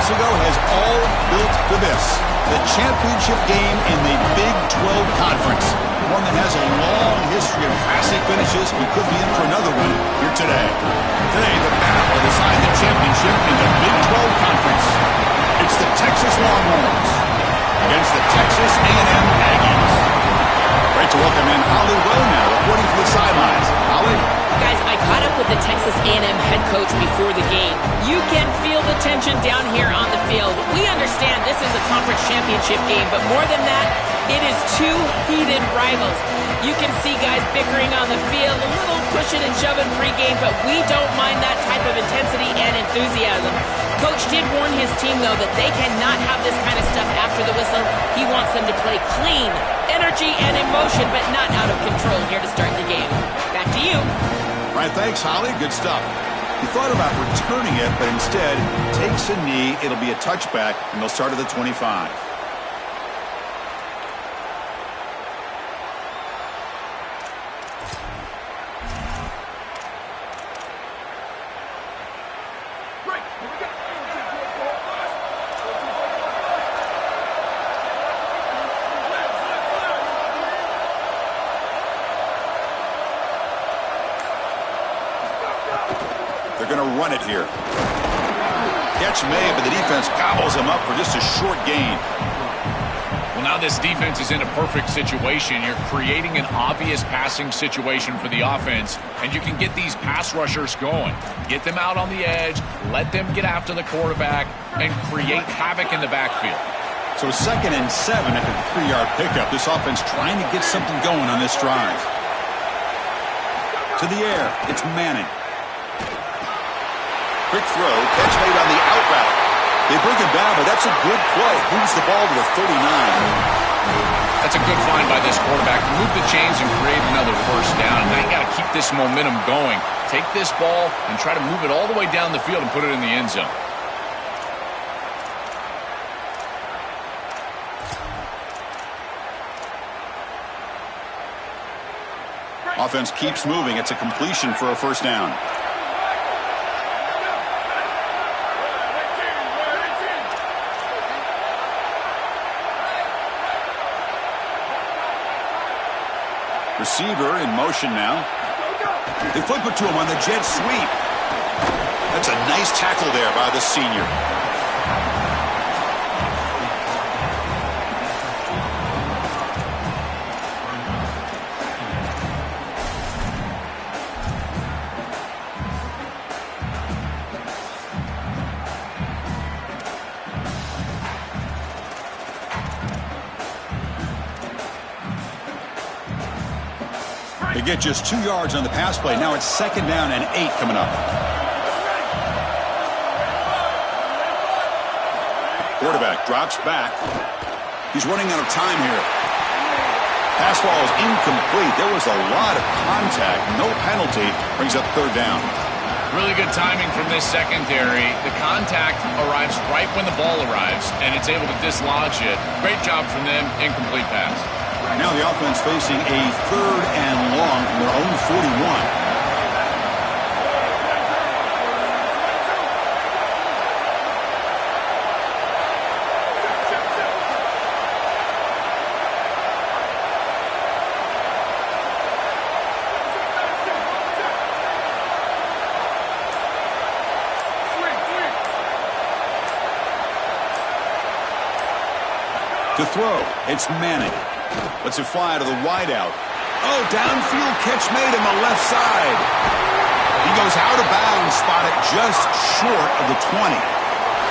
weeks ago has all built to this. The championship game in the Big 12 Conference. One that has a long history of classic finishes. We could be in for another one here today. Today, the battle will decide the championship in the Big 12 Conference. It's the Texas Longhorns against the Texas A&M Aggies. Great to welcome in Holly Rowe now, reporting from the sidelines. Holly? Guys, I caught up with the Texas A&M head coach before the game. You can feel the tension down here on the field. We understand this is a conference championship game, but more than that, it is two heated rivals. You can see guys bickering on the field, a little pushing and shoving pregame, but we don't mind that type of intensity and enthusiasm. Coach did warn his team, though, that they cannot have this kind of stuff after the whistle. He wants them to play clean, energy and emotion, but not out of control here to start the game. Back to you. All right, thanks, Holly. Good stuff. He thought about returning it, but instead takes a knee. It'll be a touchback, and they'll start at the 25. They're going to run it here. Catch made, but the defense gobbles him up for just a short gain. Well, now this defense is in a perfect situation. You're creating an obvious passing situation for the offense, and you can get these pass rushers going. Get them out on the edge, let them get after the quarterback, and create havoc in the backfield. So 2nd and 7 after the 3-yard pickup. This offense trying to get something going on this drive. To the air, it's Manning. Quick throw, catch made on the out route. They bring him down, but that's a good play. Moves the ball to the 39. That's a good find by this quarterback. Move the chains and create another first down. Now you got to keep this momentum going. Take this ball and try to move it all the way down the field and put it in the end zone. Offense keeps moving. It's a completion for a first down. Receiver in motion now. They flip it to him on the jet sweep. That's a nice tackle there by the senior. They get just 2 yards on the pass play. Now it's 2nd down and 8 coming up. Quarterback drops back. He's running out of time here. Pass ball is incomplete. There was a lot of contact. No penalty. Brings up 3rd down. Really good timing from this secondary. The contact arrives right when the ball arrives, and it's able to dislodge it. Great job from them. Incomplete pass. Now the offense facing a 3rd and long from their own 41. To throw, it's Manning. Lets it fly to the wideout. Oh, downfield catch made on the left side. He goes out of bounds, spotted just short of the 20.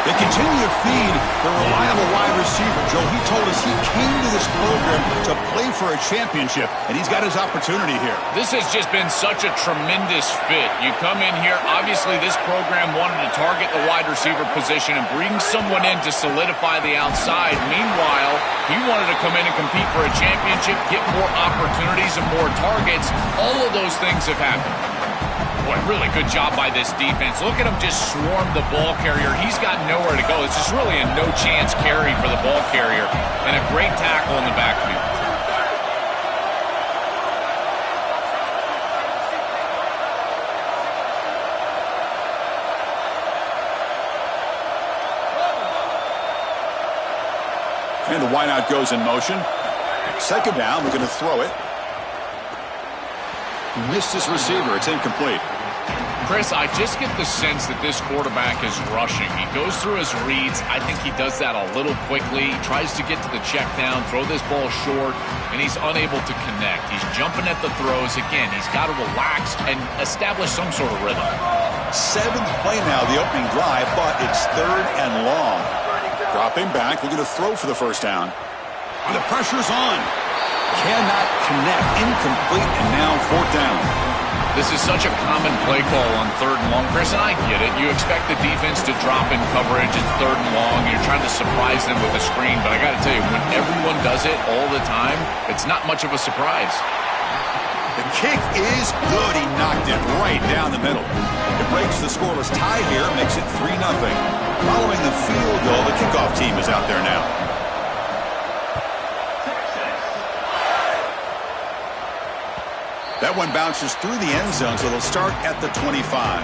They continue to feed the reliable wide receiver. Joe, he told us he came to this program to play for a championship, and he's got his opportunity here. This has just been such a tremendous fit. You come in here, obviously this program wanted to target the wide receiver position and bring someone in to solidify the outside. Meanwhile, he wanted to come in and compete for a championship, get more opportunities and more targets. All of those things have happened. Boy, really good job by this defense. Look at him just swarm the ball carrier. He's got nowhere to go. It's just really a no-chance carry for the ball carrier, and a great tackle in the backfield. And the wideout goes in motion. Second down, we're going to throw it. Missed his receiver. It's incomplete. Chris, I just get the sense that this quarterback is rushing. He goes through his reads. I think he does that a little quickly. He tries to get to the check down, throw this ball short, and he's unable to connect. He's jumping at the throws. Again, he's got to relax and establish some sort of rhythm. Seventh play now, the opening drive, but it's third and long. Dropping back, looking to throw for the first down. And the pressure's on. Cannot connect. Incomplete, and now fourth down. This is such a common play call on third and long, Chris, and I get it. You expect the defense to drop in coverage. It's third and long. You're trying to surprise them with a screen. But I got to tell you, when everyone does it all the time, it's not much of a surprise. The kick is good. He knocked it right down the middle. It breaks the scoreless tie here, makes it 3-0. Following the field goal, the kickoff team is out there now. That one bounces through the end zone, so they'll start at the 25.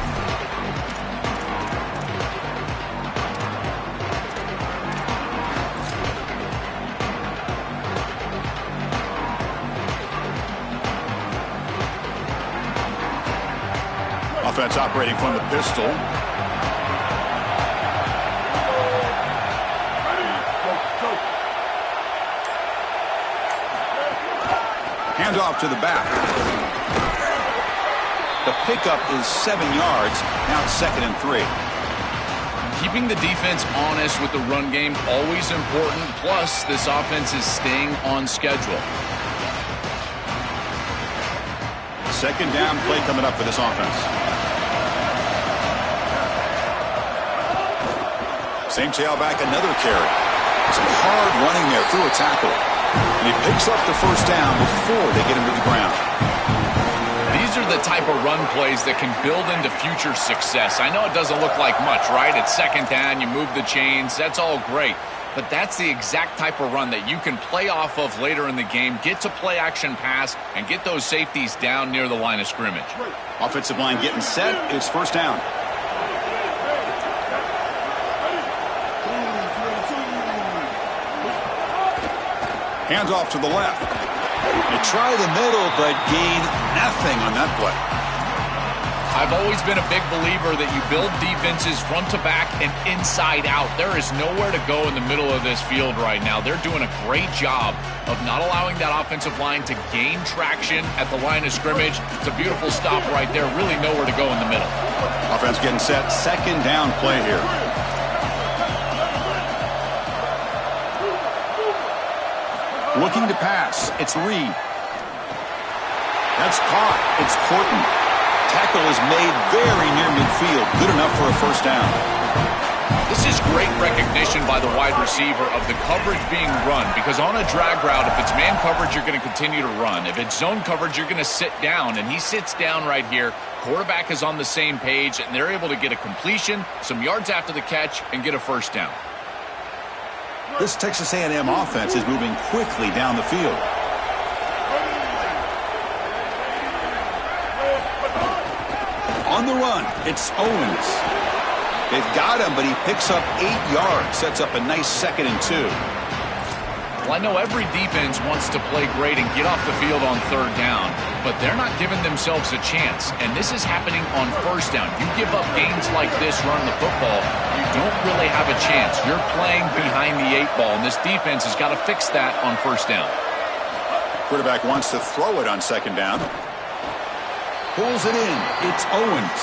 Offense operating from the pistol. Handoff to the back. The pickup is 7 yards. Now it's 2nd and 3. Keeping the defense honest with the run game, always important. Plus, this offense is staying on schedule. Second down play coming up for this offense. Same tailback, another carry. Some hard running there through a tackle. And he picks up the first down before they get him to the ground. These are the type of run plays that can build into future success. I know it doesn't look like much, right? It's second down, you move the chains, that's all great. But that's the exact type of run that you can play off of later in the game, get to play action pass, and get those safeties down near the line of scrimmage. Offensive line getting set. It's first down. Hands off to the left. They try the middle, but gain nothing on that play. I've always been a big believer that you build defenses front to back and inside out. There is nowhere to go in the middle of this field right now. They're doing a great job of not allowing that offensive line to gain traction at the line of scrimmage. It's a beautiful stop right there. Really nowhere to go in the middle. Offense getting set. Second down play here. Looking to pass. It's Reed. That's caught. It's Porton. Tackle is made very near midfield. Good enough for a first down. This is great recognition by the wide receiver of the coverage being run, because on a drag route, if it's man coverage, you're going to continue to run. If it's zone coverage, you're going to sit down, and he sits down right here. Quarterback is on the same page, and they're able to get a completion, some yards after the catch, and get a first down. This Texas A&M offense is moving quickly down the field. On the run, it's Owens. They've got him, but he picks up 8 yards, sets up a nice 2nd and 2. Well, I know every defense wants to play great and get off the field on third down, but they're not giving themselves a chance, and this is happening on first down. You give up gains like this running the football, you don't really have a chance. You're playing behind the 8 ball, and this defense has got to fix that on first down. Quarterback wants to throw it on second down. Pulls it in. It's Owens.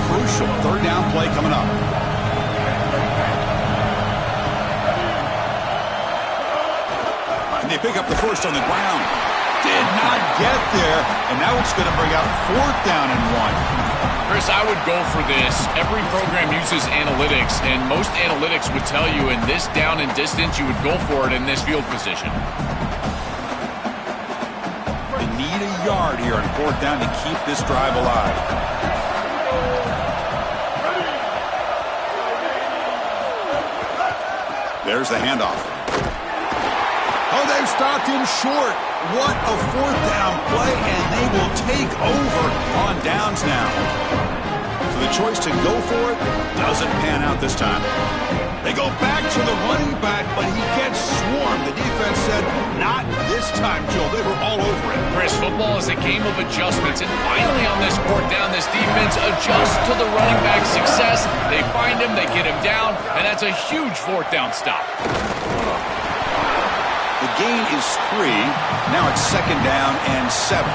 Crucial third down play coming up. And they pick up the first on the ground. Did not get there, and now it's going to bring out fourth down and 1. Chris, I would go for this. Every program uses analytics, and most analytics would tell you in this down and distance, you would go for it in this field position. They need a yard here on fourth down to keep this drive alive. There's the handoff. Oh, they've stopped him short. What a fourth down play, and they will take over on downs now. So the choice to go for it doesn't pan out this time. They go back to the running back, but he gets swarmed. The defense said, not this time, Joe. They were all over it. Chris, football is a game of adjustments, and finally on this fourth down, this defense adjusts to the running back's success. They find him, they get him down, and that's a huge fourth down stop. The gain is 3. Now it's 2nd down and 7.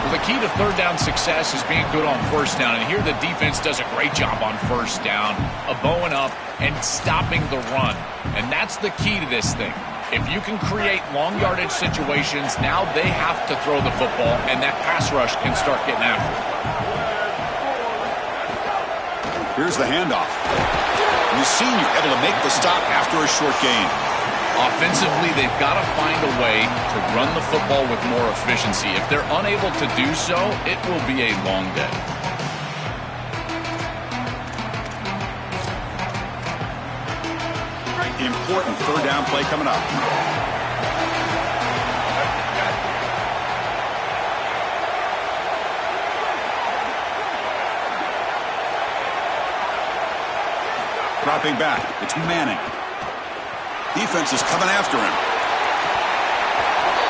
Well, the key to third down success is being good on first down, and here the defense does a great job on first down, bowing up and stopping the run. And that's the key to this thing. If you can create long yardage situations, now they have to throw the football, and that pass rush can start getting after it. Here's the handoff. And the senior able to make the stop after a short gain. Offensively, they've got to find a way to run the football with more efficiency. If they're unable to do so, it will be a long day. Important third down play coming up. Dropping back. It's Manning. Defense is coming after him.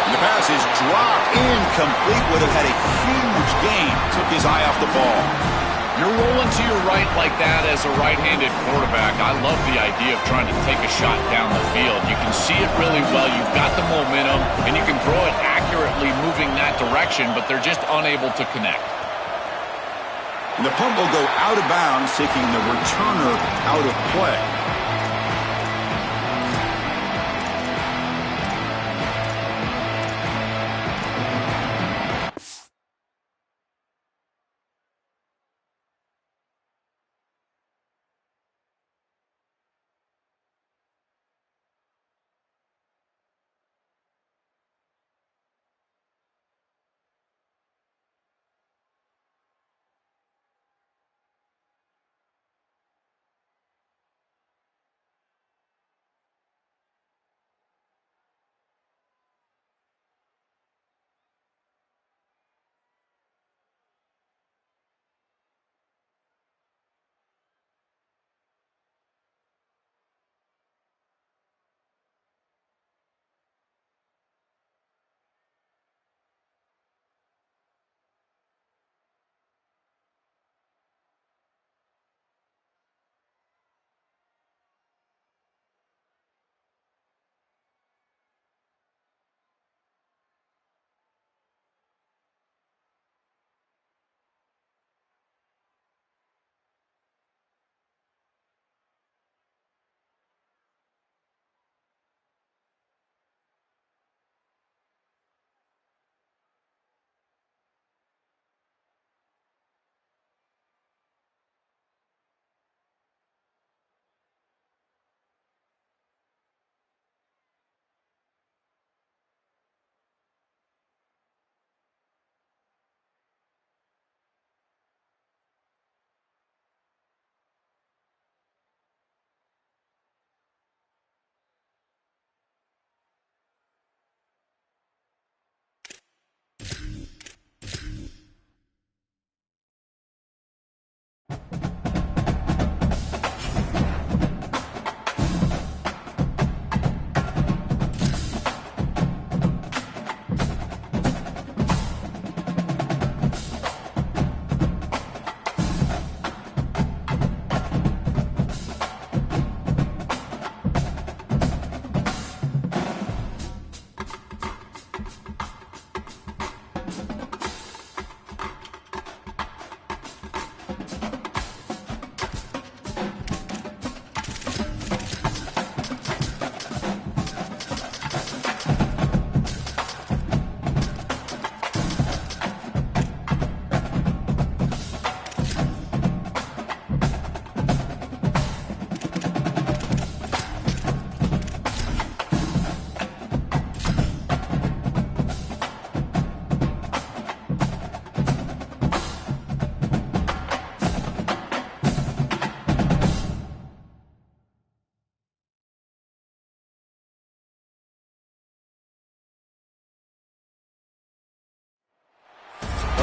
And the pass is dropped incomplete. Would have had a huge gain. Took his eye off the ball. You're rolling to your right like that as a right-handed quarterback. I love the idea of trying to take a shot down the field. You can see it really well. You've got the momentum, and you can throw it accurately moving that direction, but they're just unable to connect. And the punt will go out of bounds, taking the returner out of play.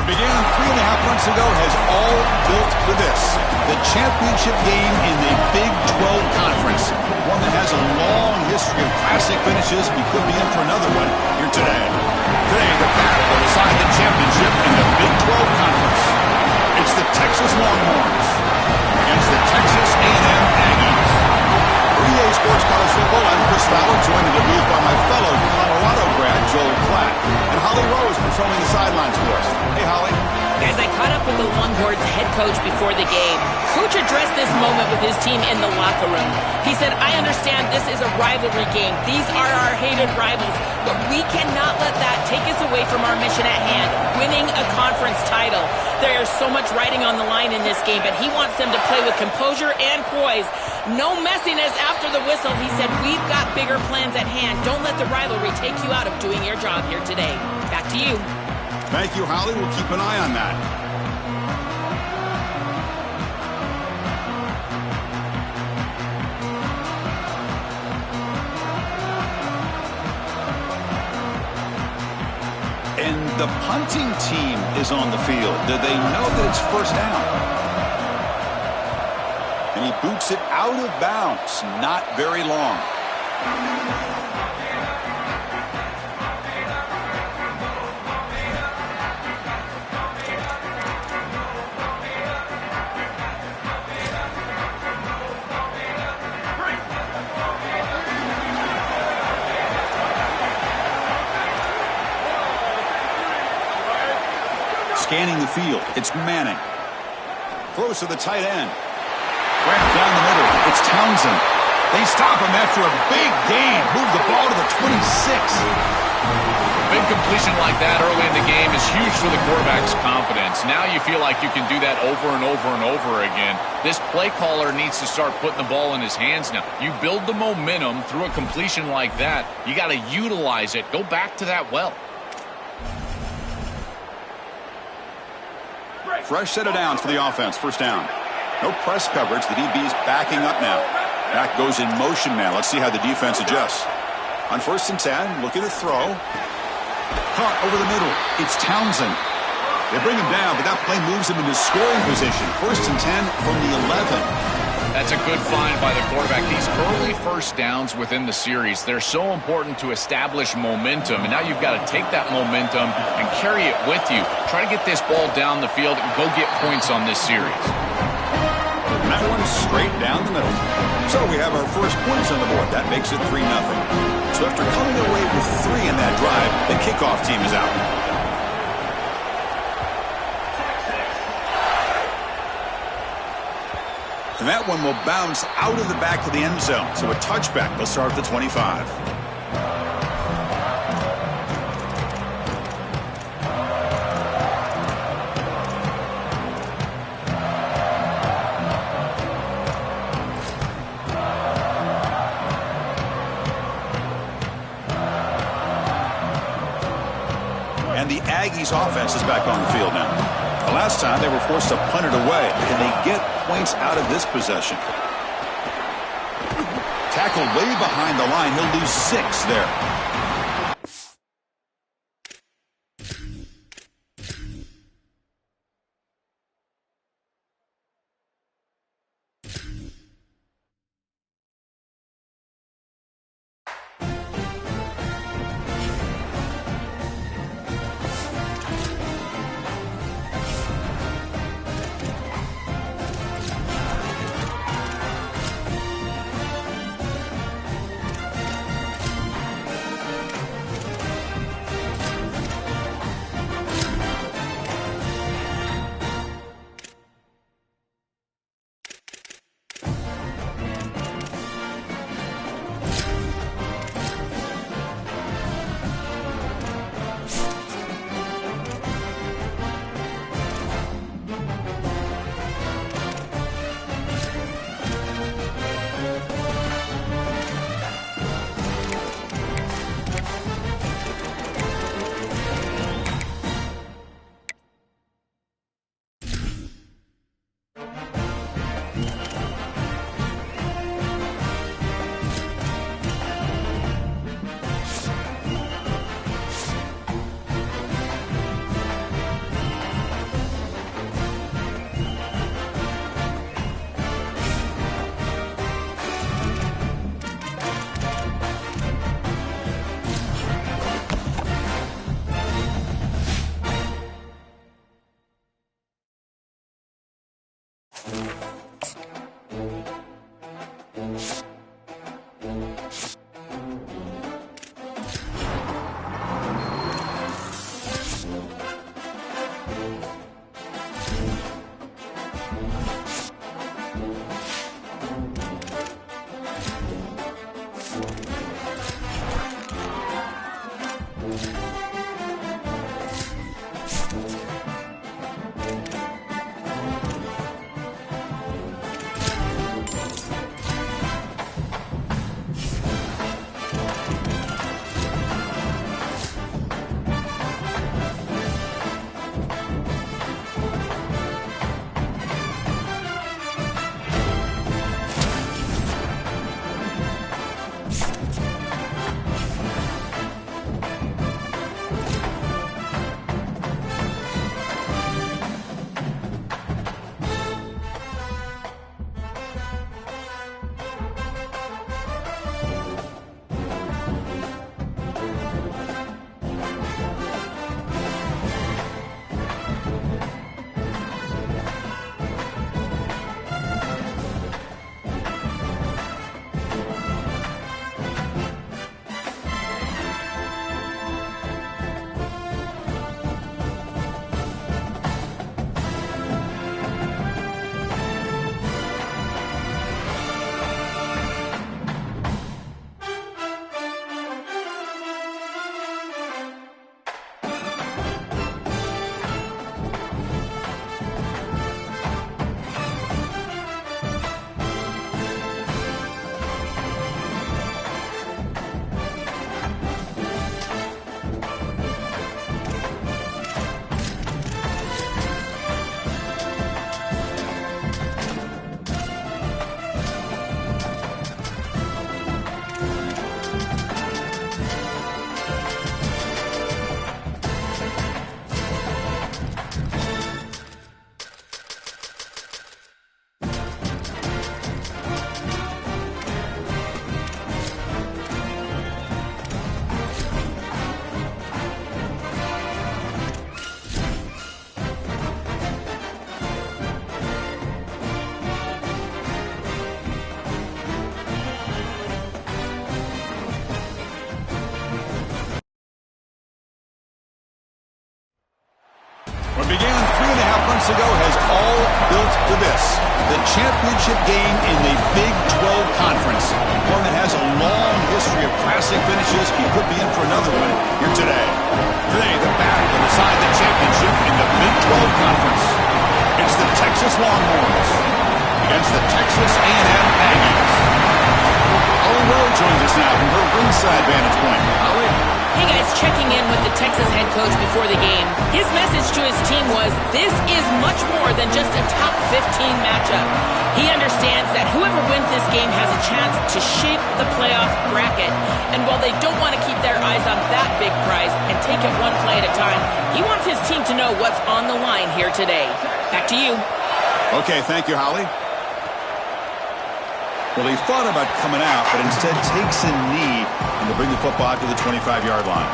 What began 3.5 months ago has all built to this. The championship game in the Big 12 Conference. One that has a long history of classic finishes. We could be in for another one here today. Today, the battle will decide the championship in the Big 12 Conference. It's the Texas Longhorns against the Texas A&M Aggies. For EA Sports College Football, I'm Chris Fowler, joined in the booth by my fellow Colorado grad, Joel Klatt. And Holly Rowe is patrolling the sidelines for us. Hey, Holly. As I caught up with the Longhorns head coach before the game, Coach addressed this moment with his team in the locker room. He said, I understand this is a rivalry game. These are our hated rivals, but we cannot let that take us away from our mission at hand, winning a conference title. There is so much riding on the line in this game, but he wants them to play with composure and poise. No messiness after the whistle. He said, we've got bigger plans at hand. Don't let the rivalry take you out of doing your job here today. Back to you. Thank you, Holly. We'll keep an eye on that. And the punting team is on the field. Do they know that it's first down? And he boots it out of bounds. Not very long. Scanning the field, it's Manning. Throws to the tight end. Right down the middle, it's Townsend. They stop him after a big gain. Move the ball to the 26. Big completion like that early in the game is huge for the quarterback's confidence. Now you feel like you can do that over and over and over again. This play caller needs to start putting the ball in his hands now. You build the momentum through a completion like that. You got to utilize it. Go back to that well. Fresh set of downs for the offense. First down. No press coverage. The DB's backing up now. Back goes in motion now. Let's see how the defense adjusts. On 1st and 10, looking to throw. Caught over the middle. It's Townsend. They bring him down, but that play moves him into scoring position. 1st and 10 from the 11. That's a good find by the quarterback. These early first downs within the series, they're so important to establish momentum. And now you've got to take that momentum and carry it with you. Try to get this ball down the field and go get points on this series. And that one straight down the middle. So we have our first points on the board. That makes it 3-0. So after coming away with 3 in that drive, the kickoff team is out. And that one will bounce out of the back of the end zone. So a touchback. They'll start at the 25. And the Aggies offense is back on the field now. The last time they were forced to punt it away. Can they get points out of this possession? Tackled way behind the line. He'll lose 6 there. months ago has all built to this. The championship game in the Big 12 Conference. One that has a long history of classic finishes. He could be in for another one here today. Today, the battle to decide the championship in the Big 12 Conference. It's the Texas Longhorns against the Texas A&M Aggies. Holly Rowe joins us now from her ringside vantage point. Holly? Hey guys, checking in with the Texas head coach before the game. His message to his team was, this is much more than just a top 15 matchup. He understands that whoever wins this game has a chance to shape the playoff bracket. And while they don't want to keep their eyes on that big prize and take it one play at a time, he wants his team to know what's on the line here today. Back to you. Okay, thank you, Holly. Well, he thought about coming out, but instead takes a knee and to bring the football to the 25-yard line.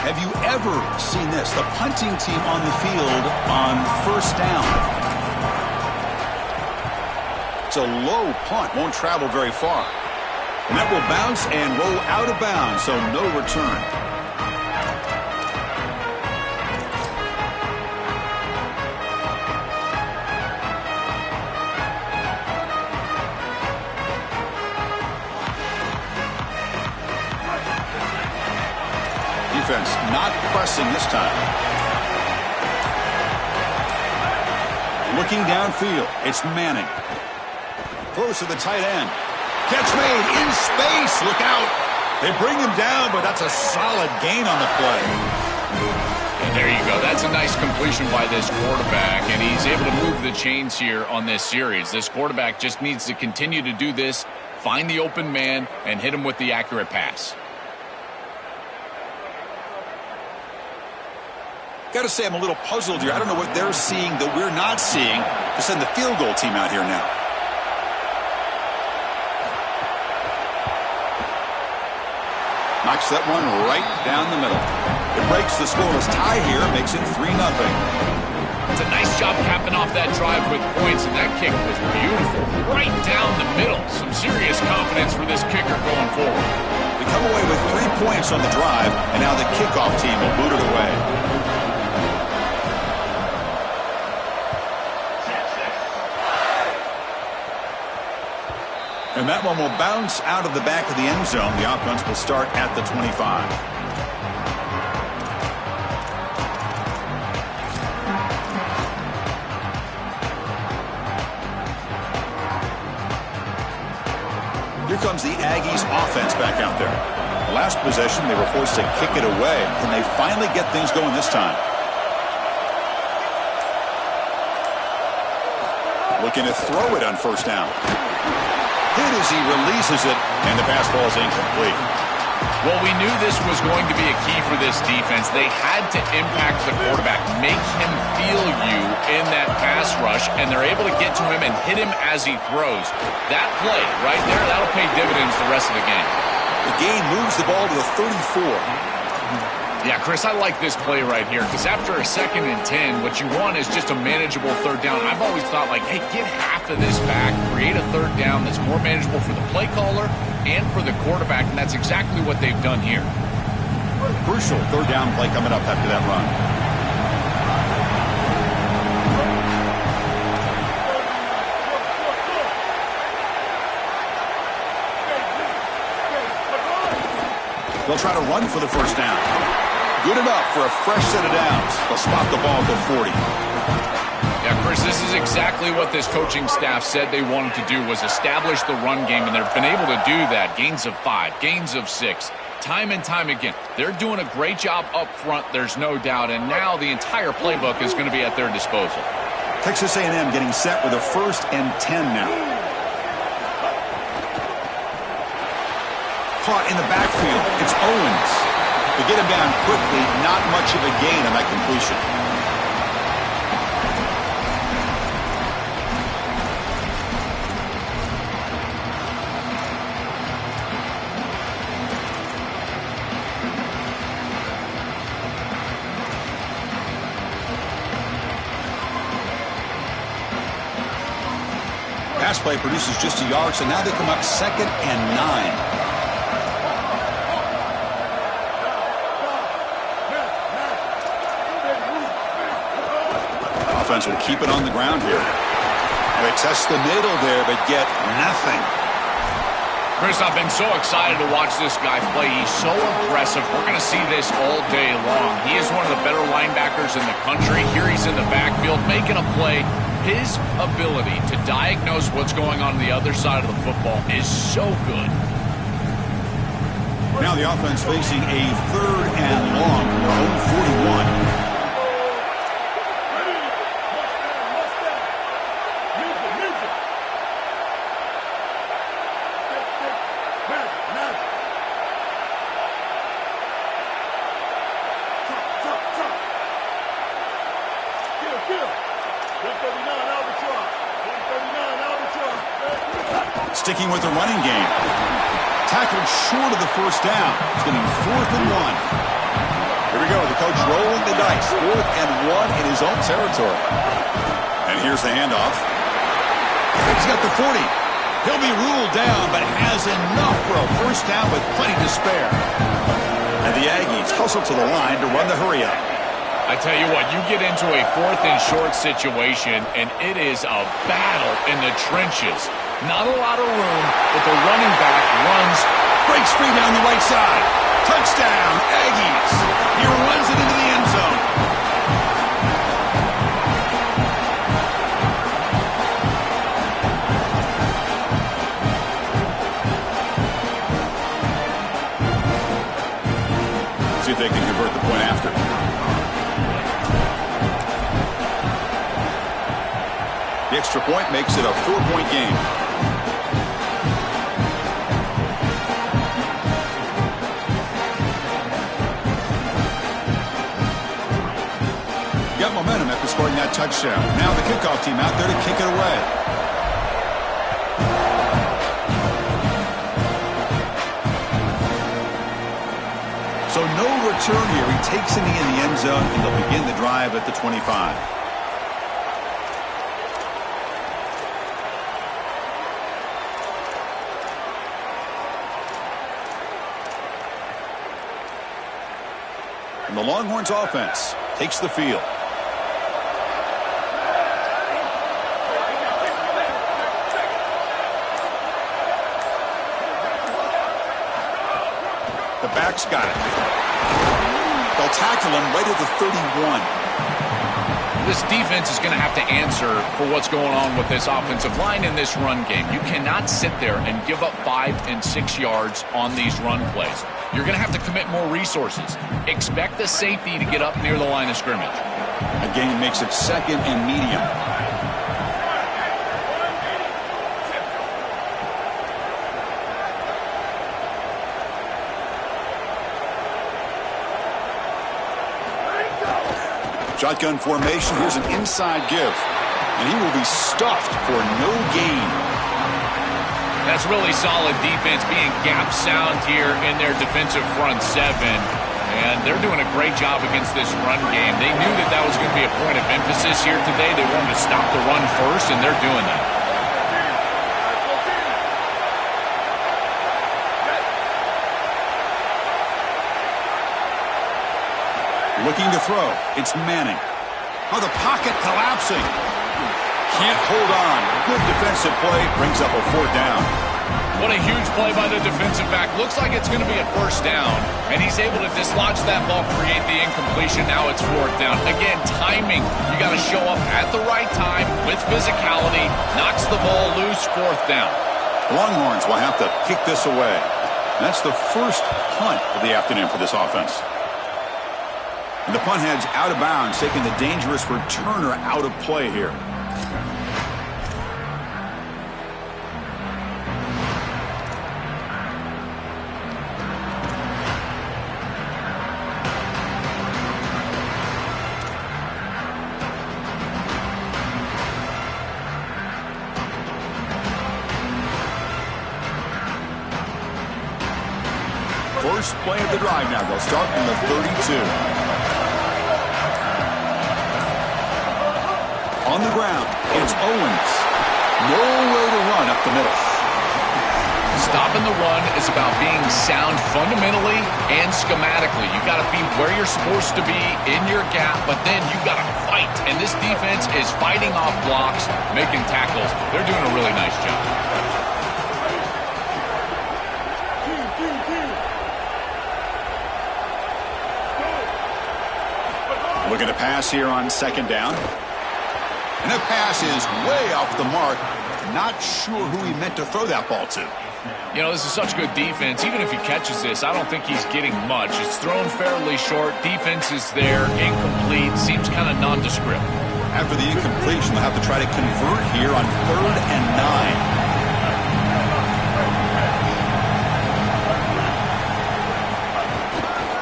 Have you ever seen this? The punting team on the field on first down. It's a low punt, won't travel very far. And that will bounce and roll out of bounds, so no return. Defense not pressing this time. Looking downfield, it's Manning. Throws to the tight end. Catch made in space. Look out. They bring him down, but that's a solid gain on the play. And there you go. That's a nice completion by this quarterback, and he's able to move the chains here on this series. This quarterback just needs to continue to do this, find the open man, and hit him with the accurate pass. Got to say, I'm a little puzzled here. I don't know what they're seeing that we're not seeing to send the field goal team out here now. Knocks that one right down the middle. It breaks the scoreless tie here, makes it 3-0. It's a nice job capping off that drive with points, and that kick was beautiful. Right down the middle. Some serious confidence for this kicker going forward. They come away with 3 points on the drive, and now the kickoff team will boot it away. And that one will bounce out of the back of the end zone. The offense will start at the 25. Here comes the Aggies offense back out there. The last possession, they were forced to kick it away. Can they finally get things going this time? Looking to throw it on first down. Hit as he releases it, and the pass ball is incomplete. Well, we knew this was going to be a key for this defense. They had to impact the quarterback, make him feel you in that pass rush, and they're able to get to him and hit him as he throws. That play right there, that'll pay dividends the rest of the game. The gain moves the ball to the 34. Yeah, Chris, I like this play right here because after a 2nd and 10, what you want is just a manageable third down. I've always thought, like, hey, get half of this back, create a third down that's more manageable for the play caller and for the quarterback, and that's exactly what they've done here. Crucial third down play coming up after that run. They'll try to run for the first down. Good enough for a fresh set of downs. They'll spot the ball at the 40. Yeah, Chris, this is exactly what this coaching staff said they wanted to do, was establish the run game, and they've been able to do that. Gains of 5, gains of 6, time and time again. They're doing a great job up front, there's no doubt, and now the entire playbook is going to be at their disposal. Texas A&M getting set with a 1st and 10 now. Caught in the backfield. It's Owens. They get him down quickly. Not much of a gain on that completion. pass play produces just a yard, so now they come up 2nd and 9. Offense will keep it on the ground here. They test the middle there, but get nothing. Chris, I've been so excited to watch this guy play. He's so aggressive. We're going to see this all day long. He is one of the better linebackers in the country. Here he's in the backfield making a play. His ability to diagnose what's going on the other side of the football is so good. Now the offense facing a 3rd and long from their own 41. Sticking with the running game. Tackled short of the first down. It's going to be 4th and 1. Here we go. The coach rolling the dice. 4th and 1 in his own territory. And here's the handoff. He's got the 40. He'll be ruled down, but has enough for a first down with plenty to spare. And the Aggies hustle to the line to run the hurry up. I tell you what, you get into a 4th and short situation, and it is a battle in the trenches. Not a lot of room, but the running back runs. Breaks free down the right side. Touchdown, Aggies. He runs it into the end zone. See if they can convert the point after. The extra point makes it a 4-point game. Got momentum after scoring that touchdown. Now the kickoff team out there to kick it away. So no return here. He takes it in the end zone, and they'll begin the drive at the 25. And the Longhorns offense takes the field. The back's got it. They'll tackle him right at the 31. This defense is going to have to answer for what's going on with this offensive line in this run game. You cannot sit there and give up 5 and 6 yards on these run plays. You're going to have to commit more resources. Expect the safety to get up near the line of scrimmage. Again, makes it 2nd and medium. Shotgun formation. Here's an inside give. And he will be stuffed for no gain. That's really solid defense, being gap sound here in their defensive front 7. And they're doing a great job against this run game. They knew that that was going to be a point of emphasis here today. They wanted to stop the run first, and they're doing that. Looking to throw. It's Manning. Oh, the pocket collapsing. Can't hold on. Good defensive play. Brings up a 4th down. What a huge play by the defensive back. Looks like it's going to be a first down. And he's able to dislodge that ball, create the incompletion. Now it's 4th down. Again, timing. You got to show up at the right time with physicality. Knocks the ball loose, 4th down. The Longhorns will have to kick this away. And that's the first punt of the afternoon for this offense. And the punt heads out of bounds, taking the dangerous returner out of play here. First play of the drive now. They'll start from the 32. On the ground, it's Owens. Nowhere to run up the middle. Stopping the run is about being sound fundamentally and schematically. You got to be where you're supposed to be in your gap, but then you got to fight. And this defense is fighting off blocks, making tackles. They're doing a really nice job. Looking to pass here on second down. And that pass is way off the mark. Not sure who he meant to throw that ball to. You know, this is such good defense. Even if he catches this, I don't think he's getting much. It's thrown fairly short. Defense is there. Incomplete. Seems kind of nondescript. After the incompletion, they'll have to try to convert here on 3rd and 9.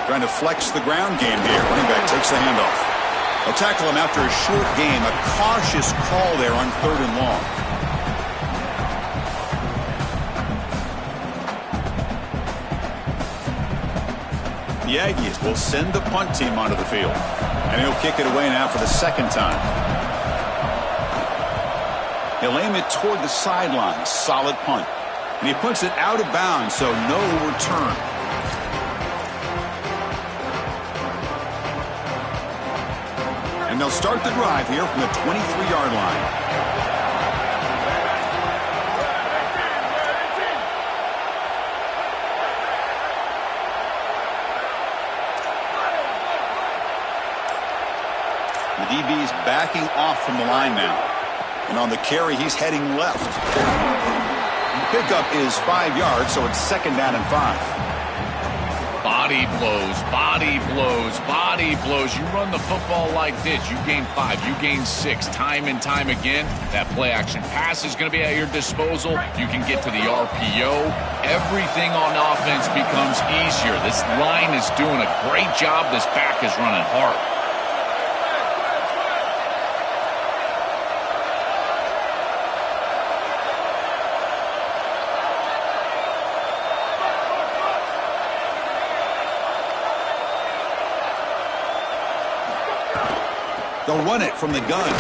Trying to flex the ground game here. Running back takes the handoff. They'll tackle him after a short game. A cautious call there on 3rd and long. The Aggies will send the punt team onto the field. And he'll kick it away now for the second time. He'll aim it toward the sideline. Solid punt. And he puts it out of bounds, so no return. And they'll start the drive here from the 23-yard line. The DB's backing off from the line now. And on the carry, he's heading left. The pickup is 5 yards, so it's 2nd down and 5. Body blows, body blows, body blows. You run the football like this, you gain 5, you gain 6, time and time again. That play action pass is going to be at your disposal. You can get to the RPO. Everything on offense becomes easier. This line is doing a great job. This back is running hard. They'll run it from the gun.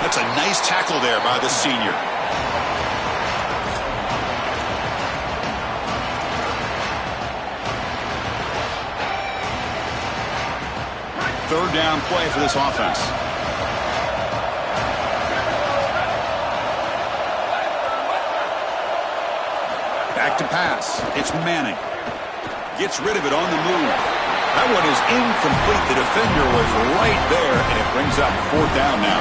That's a nice tackle there by the senior. Third down play for this offense. Back to pass. It's Manning. Gets rid of it on the move. That one is incomplete. The defender was right there, and it brings up 4th down now.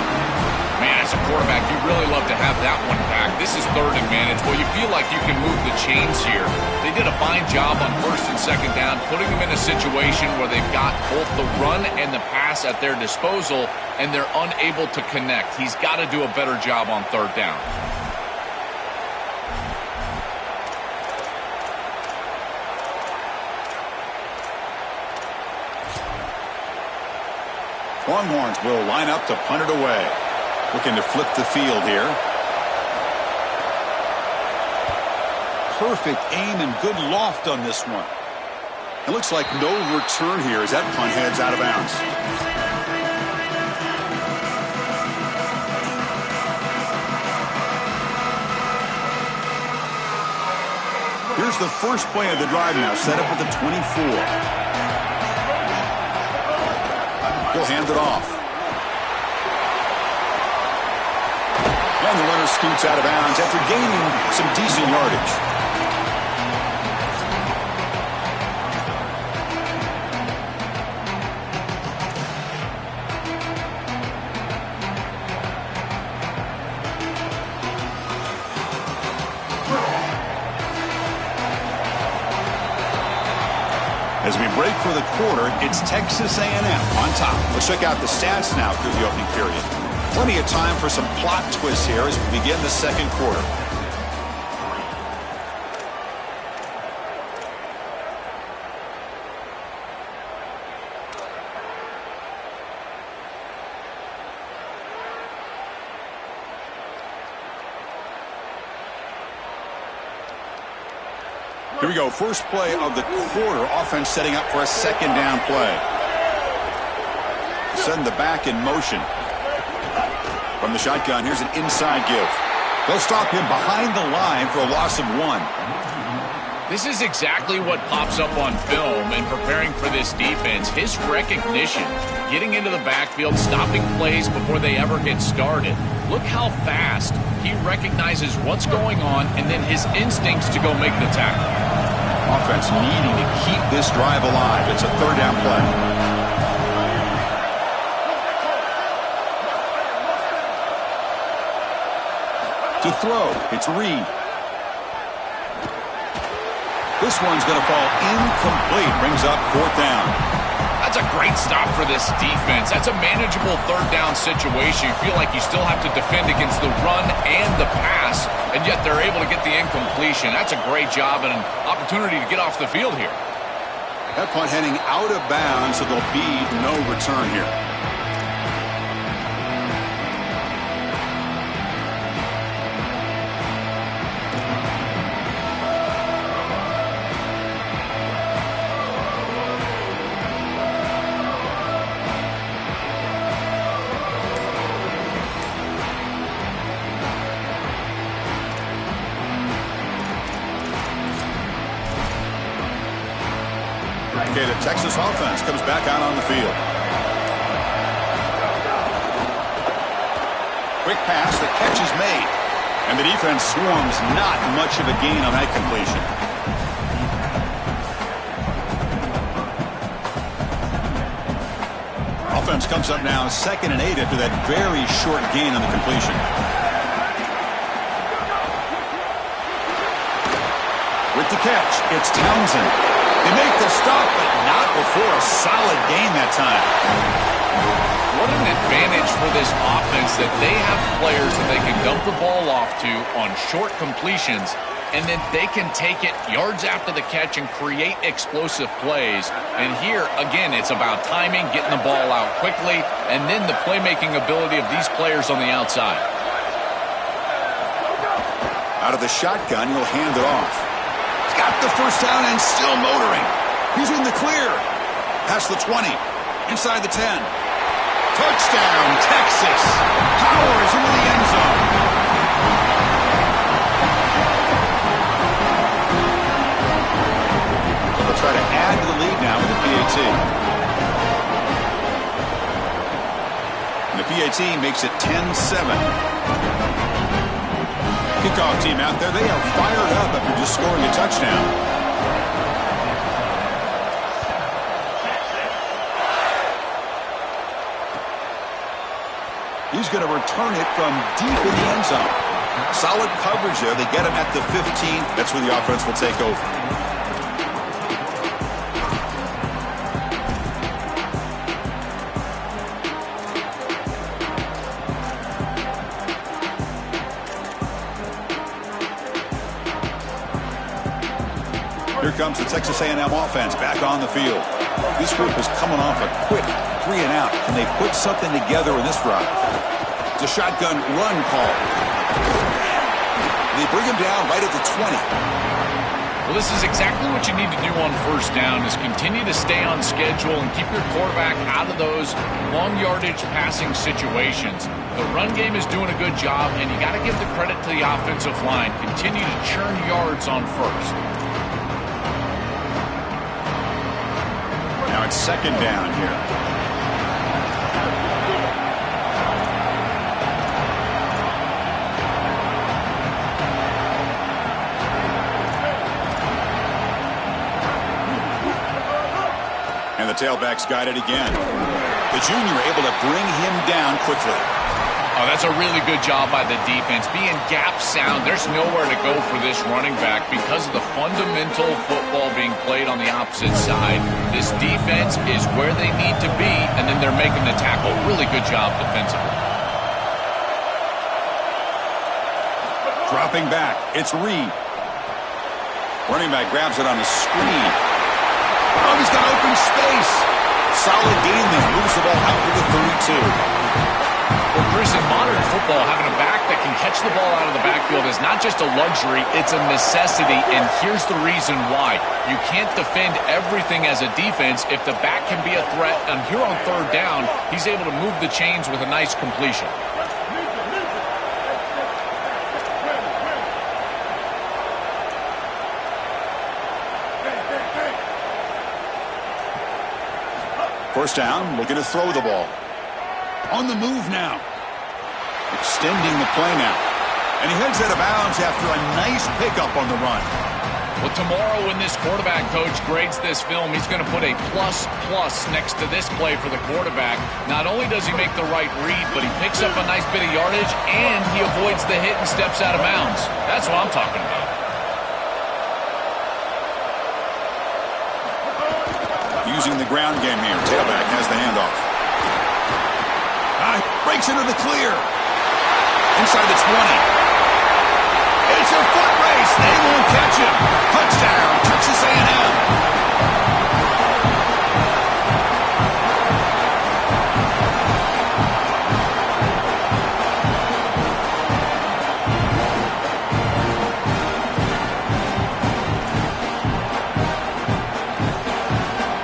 Man, as a quarterback, you really love to have that one back. This is 3rd advantage. Well, you feel like you can move the chains here. They did a fine job on 1st and 2nd down, putting them in a situation where they've got both the run and the pass at their disposal, and they're unable to connect. He's got to do a better job on 3rd down. Longhorns will line up to punt it away. Looking to flip the field here. Perfect aim and good loft on this one. It looks like no return here as that punt heads out of bounds. Here's the first play of the drive now, set up at the 24. He'll hand it off. And the runner scoots out of bounds after gaining some decent yardage. As we break for the quarter, it's Texas A&M on top. Let's check out the stats now through the opening period. Plenty of time for some plot twists here as we begin the second quarter. Here we go. First play of the quarter. Offense setting up for a 2nd down play. Send the back in motion. From the shotgun, here's an inside give. They'll stop him behind the line for a loss of 1. This is exactly what pops up on film in preparing for this defense. His recognition, getting into the backfield, stopping plays before they ever get started. Look how fast he recognizes what's going on and then his instincts to go make the tackle. Offense needing to keep this drive alive. It's a third down play. To throw, it's Reed. This one's going to fall incomplete. Brings up 4th down. That's a great stop for this defense. That's a manageable third down situation. You feel like you still have to defend against the run and the pass, and yet they're able to get the incompletion. That's a great job and an opportunity to get off the field here. That punt heading out of bounds, so there'll be no return here. Okay, the Texas offense comes back out on the field. Quick pass, the catch is made. And the defense swarms, not much of a gain on that completion. Offense comes up now 2nd and 8 after that very short gain on the completion. With the catch, it's Townsend. They make the stop, but not before a solid gain that time. What an advantage for this offense that they have players that they can dump the ball off to on short completions, and then they can take it yards after the catch and create explosive plays. And here, again, it's about timing, getting the ball out quickly, and then the playmaking ability of these players on the outside. Out of the shotgun, he'll hand it off. Got the first down and still motoring. He's in the clear. Past the 20. Inside the 10. Touchdown, Texas. Powers into the end zone. They'll try to add to the lead now with the PAT. And the PAT makes it 10-7. Kickoff team out there, they are fired up after just scoring a touchdown. He's going to return it from deep in the end zone. Solid coverage there. They get him at the 15. That's where the offense will take over. Here comes the Texas A&M offense back on the field. This group is coming off a quick 3 and out. Can they put something together in this drive? It's a shotgun run call. They bring him down right at the 20. Well, this is exactly what you need to do on first down is continue to stay on schedule and keep your quarterback out of those long yardage passing situations. The run game is doing a good job, and you got to give the credit to the offensive line. Continue to churn yards on first. Now it's 2nd down here. And the tailback's got it again. The junior able to bring him down quickly. Oh, that's a really good job by the defense. Being gap sound, there's nowhere to go for this running back because of the fundamental football being played on the opposite side. This defense is where they need to be, and then they're making the tackle. Really good job defensively. Dropping back, it's Reed. Running back grabs it on the screen. Oh, he's got open space. Solid gain there. Moves the ball out to the 32. Well, Chris, in modern football, having a back that can catch the ball out of the backfield is not just a luxury, it's a necessity, and here's the reason why. You can't defend everything as a defense if the back can be a threat, and here on third down, he's able to move the chains with a nice completion. First down, looking to throw the ball. On the move now. Extending the play now. And he heads out of bounds after a nice pickup on the run. Well, tomorrow when this quarterback coach grades this film, he's going to put a plus next to this play for the quarterback. Not only does he make the right read, but he picks up a nice bit of yardage, and he avoids the hit and steps out of bounds. That's what I'm talking about. Using the ground game here. Tailback has the handoff. Breaks into the clear. Inside the 20. It's a foot race. They won't catch him. Touchdown, Texas A&M.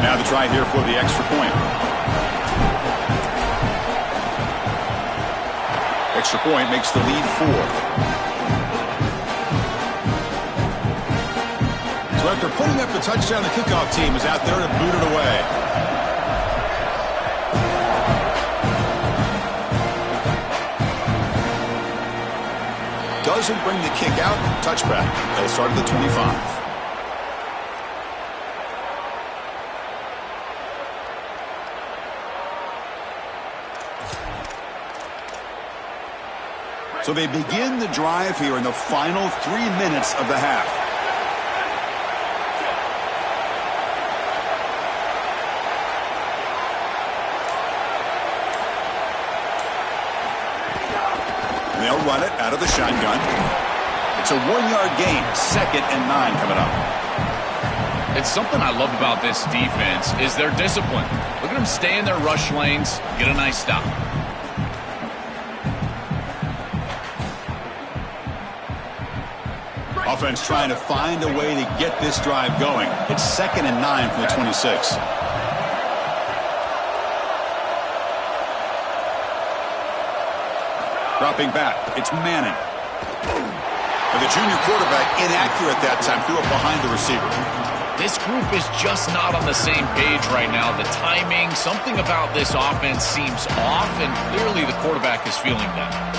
Now the try here for the extra point. Extra point makes the lead 4. So after putting up the touchdown, the kickoff team is out there to boot it away. Doesn't bring the kick out. Touchback. They'll start at the 25. So they begin the drive here in the final 3 minutes of the half. They'll run it out of the shotgun. It's a 1-yard gain. 2nd and 9 coming up. It's something I love about this defense is their discipline. Look at them stay in their rush lanes, get a nice stop. Offense trying to find a way to get this drive going. It's 2nd and 9 from the 26. Dropping back, it's Manning. And the junior quarterback inaccurate that time, threw it behind the receiver. This group is just not on the same page right now. The timing, something about this offense seems off, and clearly the quarterback is feeling that.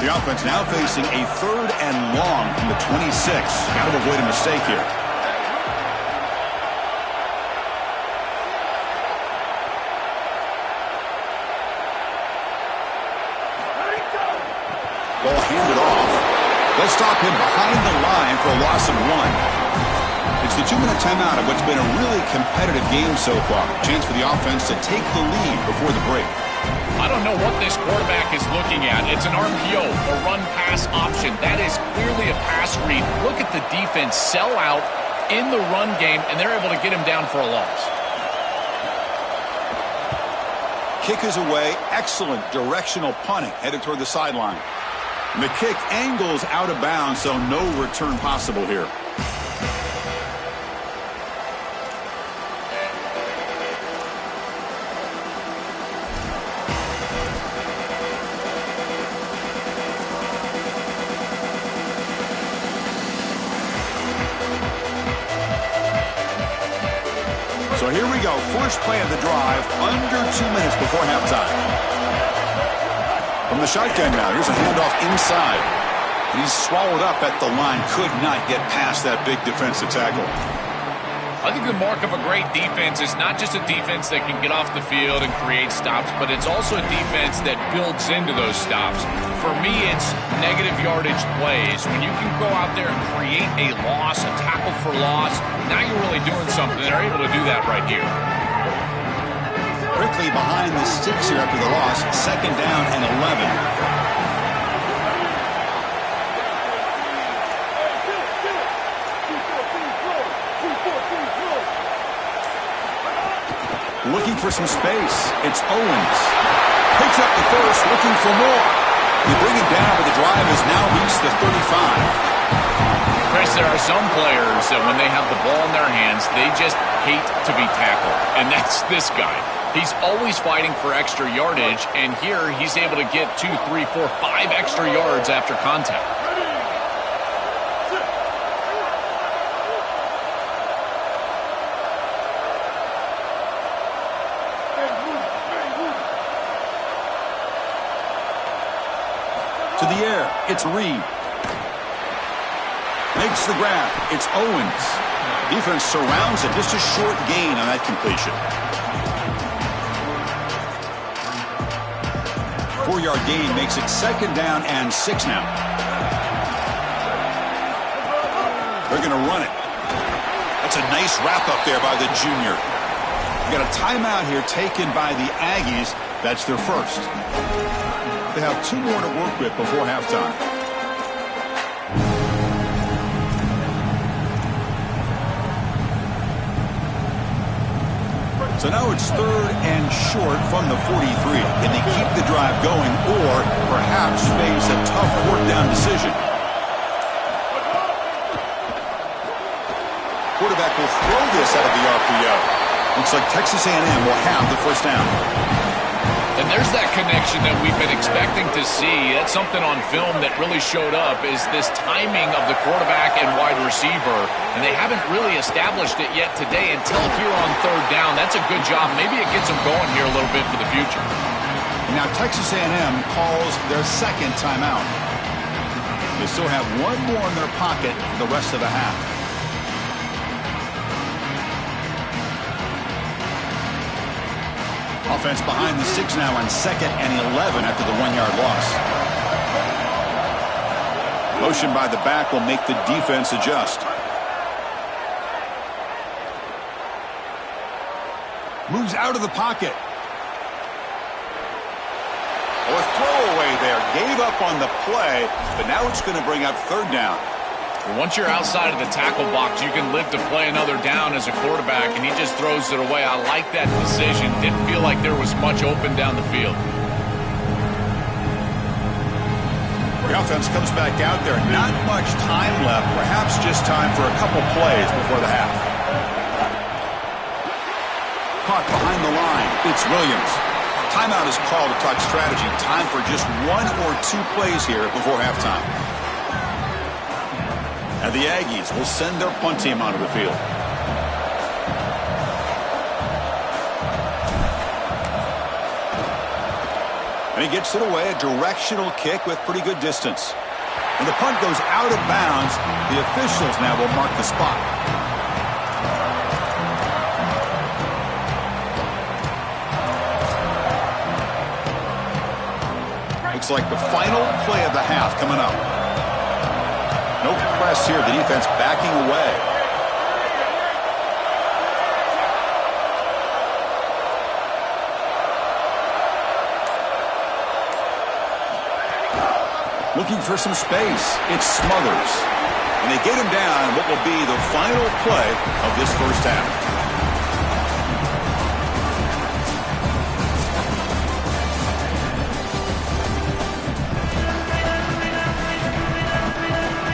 The offense now facing a 3rd and long from the 26. Got to avoid a mistake here. Ball handed off. They'll stop him behind the line for a loss of 1. It's the 2-minute timeout of what's been a really competitive game so far. Chance for the offense to take the lead before the break. I don't know what this quarterback is looking at. It's an RPO, a run-pass option. That is clearly a pass read. Look at the defense sell out in the run game, and they're able to get him down for a loss. Kick is away. Excellent directional punting headed toward the sideline. And the kick angles out of bounds, so no return possible here. So here we go. First play of the drive, under 2 minutes before halftime. From the shotgun now, here's a handoff inside. And he's swallowed up at the line. Could not get past that big defensive tackle. I think the mark of a great defense is not just a defense that can get off the field and create stops, but it's also a defense that builds into those stops. For me, it's negative yardage plays. When you can go out there and create a loss, a tackle for loss, now you're really doing something. They're able to do that right here. Quickly behind the sticks here after the loss. 2nd down and 11. Looking for some space. It's Owens. Picks up the first, looking for more. They bring it down, but the drive has now reached the 35. Chris, there are some players that when they have the ball in their hands, they just hate to be tackled. And that's this guy. He's always fighting for extra yardage, and here he's able to get 2, 3, 4, 5 extra yards after contact. To the air, it's Reed. Makes the grab. It's Owens. Defense surrounds it. Just a short gain on that completion. 4-yard gain makes it 2nd down and 6 now. They're going to run it. That's a nice wrap up there by the junior. We got a timeout here taken by the Aggies. That's their first. They have 2 more to work with before halftime. So now it's 3rd and short from the 43. Can they keep the drive going or perhaps face a tough fourth down decision? Quarterback will throw this out of the RPO. Looks like Texas A&M will have the first down. And there's that connection that we've been expecting to see. That's something on film that really showed up, is this timing of the quarterback and wide receiver. And they haven't really established it yet today until here on 3rd down. That's a good job. Maybe it gets them going here a little bit for the future. Now Texas A&M calls their 2nd timeout. They still have 1 more in their pocket for the rest of the half. Offense behind the 6 now on 2nd and 11 after the 1-yard loss. Motion by the back will make the defense adjust. Moves out of the pocket. Oh, a throwaway there. Gave up on the play, but now it's going to bring up 3rd down. Once you're outside of the tackle box, you can live to play another down as a quarterback, and he just throws it away. I like that decision. Didn't feel like there was much open down the field. The offense comes back out there. Not much time left. Perhaps just time for a couple plays before the half. Caught behind the line. It's Williams. Timeout is called to talk strategy. Time for just 1 or 2 plays here before halftime. And the Aggies will send their punt team onto the field. And he gets it away, a directional kick with pretty good distance. And the punt goes out of bounds. The officials now will mark the spot. Looks like the final play of the half coming up. No press here. The defense backing away. Looking for some space. It's Smothers. And they get him down what will be the final play of this first half.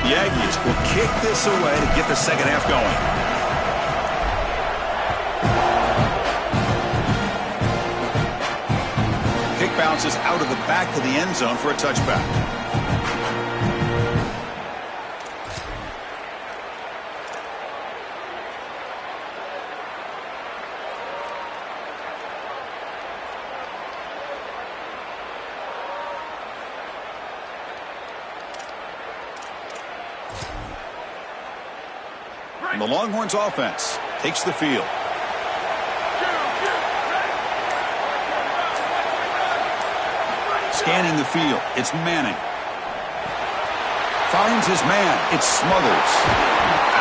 The Aggies will kick this away to get the second half going. Kick bounces out of the back of the end zone for a touchback. And the Longhorns offense takes the field. Scanning the field, it's Manning. Finds his man, it's Smothers.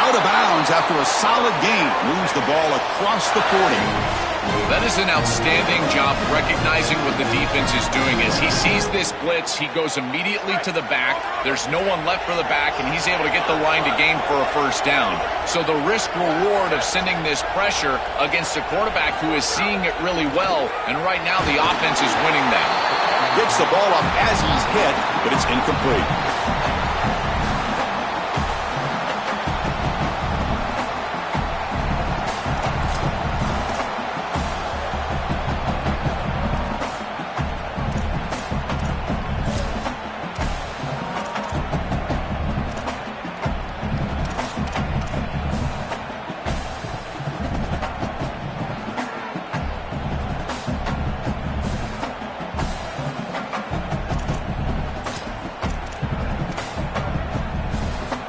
Out of bounds after a solid gain. Moves the ball across the 40. That is an outstanding job recognizing what the defense is doing. As he sees this blitz, he goes immediately to the back. There's no one left for the back, and he's able to get the line to gain for a first down. So the risk-reward of sending this pressure against a quarterback who is seeing it really well, and right now the offense is winning that. Gets the ball up as he's hit, but it's incomplete.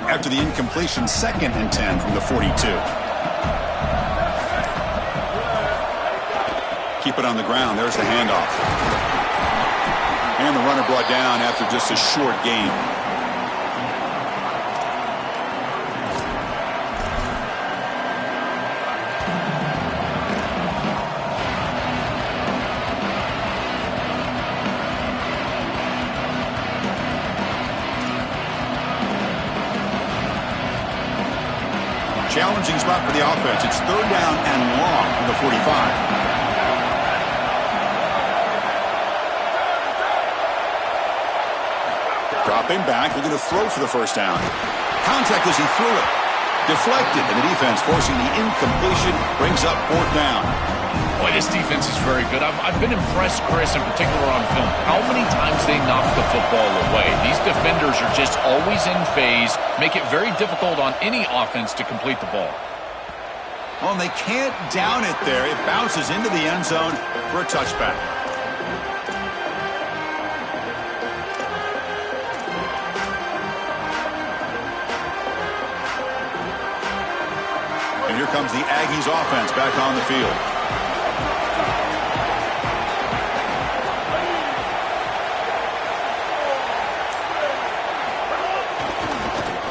after the incompletion, 2nd and 10 from the 42. Keep it on the ground. There's the handoff. And the runner brought down after just a short gain. Challenging spot for the offense. It's 3rd down and long from the 45. Dropping back, looking to throw for the 1st down. Contact as he threw it. Deflected, and the defense forcing the incompletion brings up 4th down. Boy, this defense is very good. I've been impressed, Chris, in particular on film, how many times they knock the football away. These defenders are just always in phase, make it very difficult on any offense to complete the ball. Well, and they can't down it there. It bounces into the end zone for a touchback. And here comes the Aggies offense back on the field.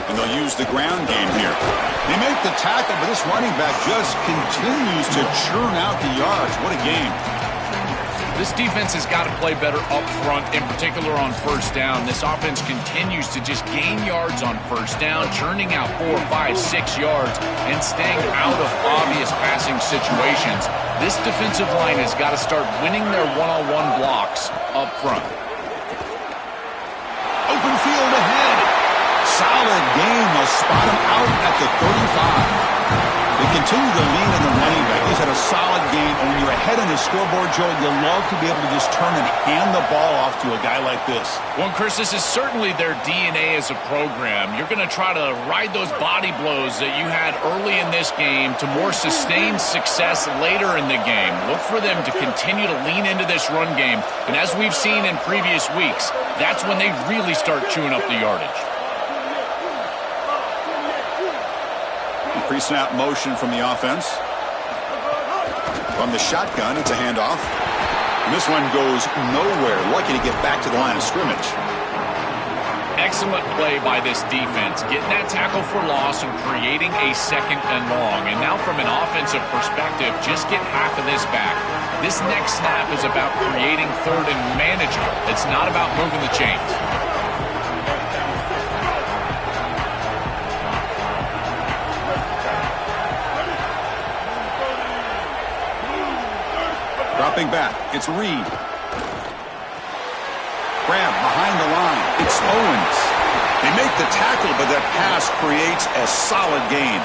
And they'll use the ground game here. They make the tackle, but this running back just continues to churn out the yards. What a game. This defense has got to play better up front, in particular on 1st down. This offense continues to just gain yards on 1st down, churning out 4, 5, 6 yards, and staying out of obvious passing situations. This defensive line has got to start winning their one-on-one blocks up front. Open field ahead. Solid game. They'll spot him out at the 35. They continue to lean on the running back. He's had a solid game. And when you're ahead on the scoreboard, Joe, you love to be able to just turn and hand the ball off to a guy like this. Well, Chris, this is certainly their DNA as a program. You're going to try to ride those body blows that you had early in this game to more sustained success later in the game. Look for them to continue to lean into this run game. And as we've seen in previous weeks, that's when they really start chewing up the yardage. Pre-snap motion from the offense. From the shotgun, it's a handoff. And this one goes nowhere. Lucky to get back to the line of scrimmage. Excellent play by this defense, getting that tackle for loss and creating a 2nd and long. And now from an offensive perspective, just get half of this back. This next snap is about creating 3rd and manageable. It's not about moving the chains. Dropping back, it's Reed. Grab behind the line, it's Owens. They make the tackle, but that pass creates a solid gain.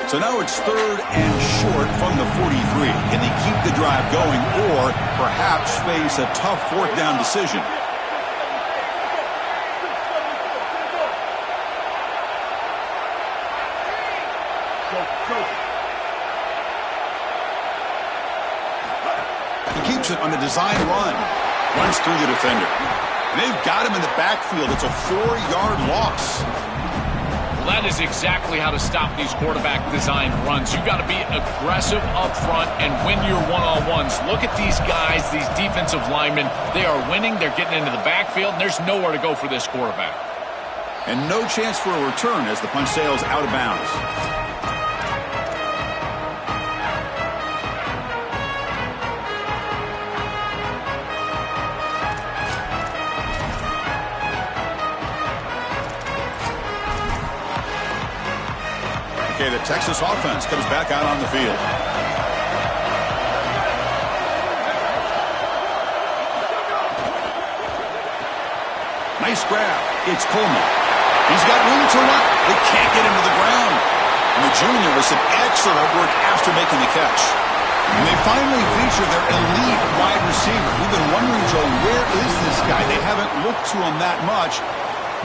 So now it's 3rd and short from the 43. Can they keep the drive going or perhaps face a tough 4th down decision? He keeps it on the design run. Runs through the defender. And they've got him in the backfield. It's a 4-yard loss. Well, that is exactly how to stop these quarterback design runs. You've got to be aggressive up front and win your one-on-ones. Look at these guys, these defensive linemen. They are winning. They're getting into the backfield, and there's nowhere to go for this quarterback. And no chance for a return as the punt sails out of bounds. Okay, the Texas offense comes back out on the field. Nice grab. It's Coleman. He's got room to run. They can't get him to the ground. And the junior with some excellent work after making the catch. And they finally feature their elite wide receiver. We've been wondering, Joe, where is this guy? They haven't looked to him that much.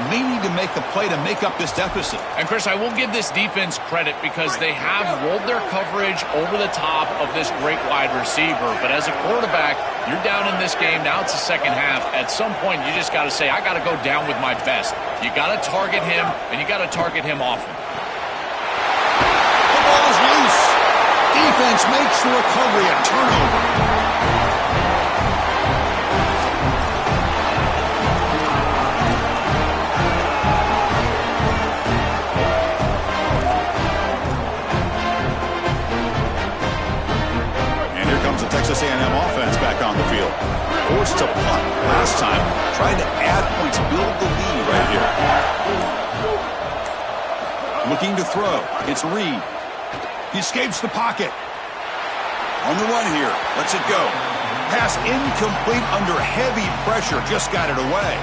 may need to make the play to make up this deficit. And, Chris, I will give this defense credit because they have rolled their coverage over the top of this great wide receiver. But as a quarterback, you're down in this game. Now it's the second half. At some point, you just got to say, I got to go down with my best. You got to target him, and you got to target him often. The ball is loose. Defense makes the recovery a turnover. Texas A&M offense back on the field. Forced to punt last time. Trying to add points, build the lead right here. Looking to throw. It's Reed. He escapes the pocket. On the run here. Lets it go. Pass incomplete under heavy pressure. Just got it away.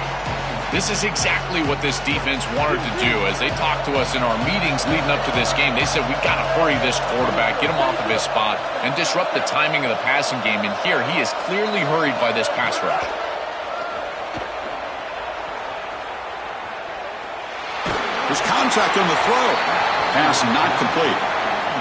This is exactly what this defense wanted to do. As they talked to us in our meetings leading up to this game, they said, we got to hurry this quarterback, get him off of his spot, and disrupt the timing of the passing game. And here, he is clearly hurried by this pass rush. There's contact on the throw. Pass not complete.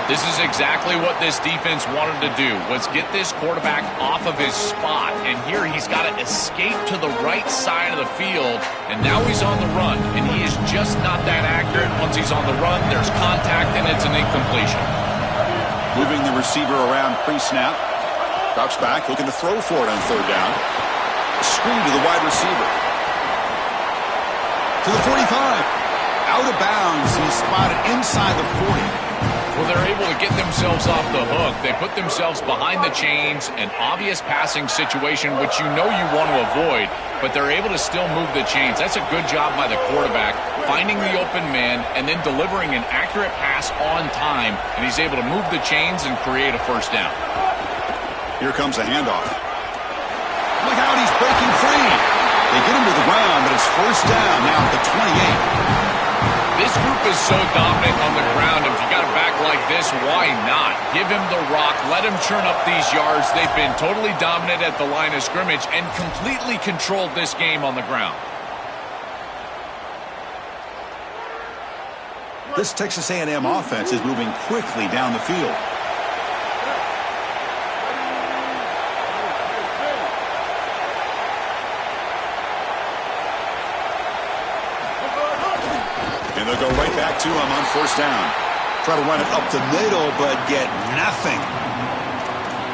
This is exactly what this defense wanted to do, was get this quarterback off of his spot. And here he's got to escape to the right side of the field. And now he's on the run. And he is just not that accurate. Once he's on the run, there's contact, and it's an incompletion. Moving the receiver around pre-snap. Drops back, looking to throw for it on third down. Screen to the wide receiver. To the 45. Out of bounds. He's spotted inside the 40. Well, they're able to get themselves off the hook. They put themselves behind the chains, an obvious passing situation, which you know you want to avoid, but they're able to still move the chains. That's a good job by the quarterback, finding the open man and then delivering an accurate pass on time, and he's able to move the chains and create a first down. Here comes a handoff. Look out, he's breaking free. They get him to the ground, but it's first down now at the 28. This group is so dominant on the ground. If you got a back like this, why not? Give him the rock. Let him churn up these yards. They've been totally dominant at the line of scrimmage and completely controlled this game on the ground. This Texas A&M offense is moving quickly down the field. And they'll go right back to him on first down. Try to run it up the middle, but get nothing.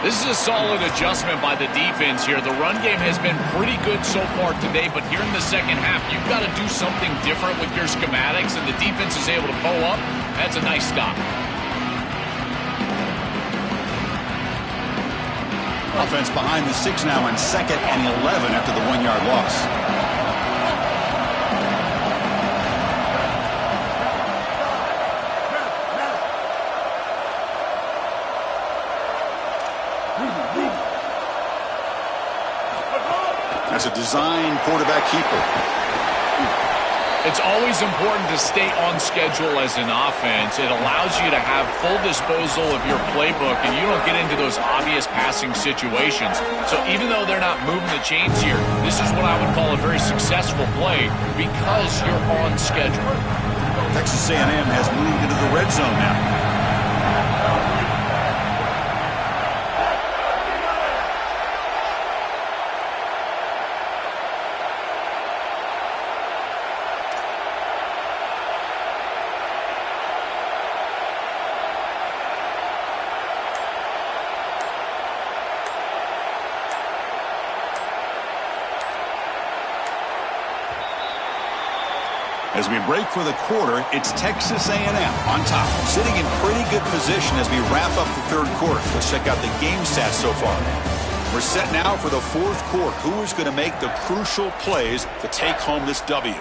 This is a solid adjustment by the defense here. The run game has been pretty good so far today, but here in the second half, you've got to do something different with your schematics, and the defense is able to bow up. That's a nice stop. Offense behind the 6 now on 2nd and 11 after the 1-yard loss. That's a design quarterback keeper. It's always important to stay on schedule as an offense. It allows you to have full disposal of your playbook, and you don't get into those obvious passing situations. So even though they're not moving the chains here, this is what I would call a very successful play because you're on schedule. Texas A&M has moved into the red zone now. As we break for the quarter, it's Texas A&M on top, sitting in pretty good position as we wrap up the third quarter. Let's check out the game stats so far. We're set now for the fourth quarter. Who is going to make the crucial plays to take home this W?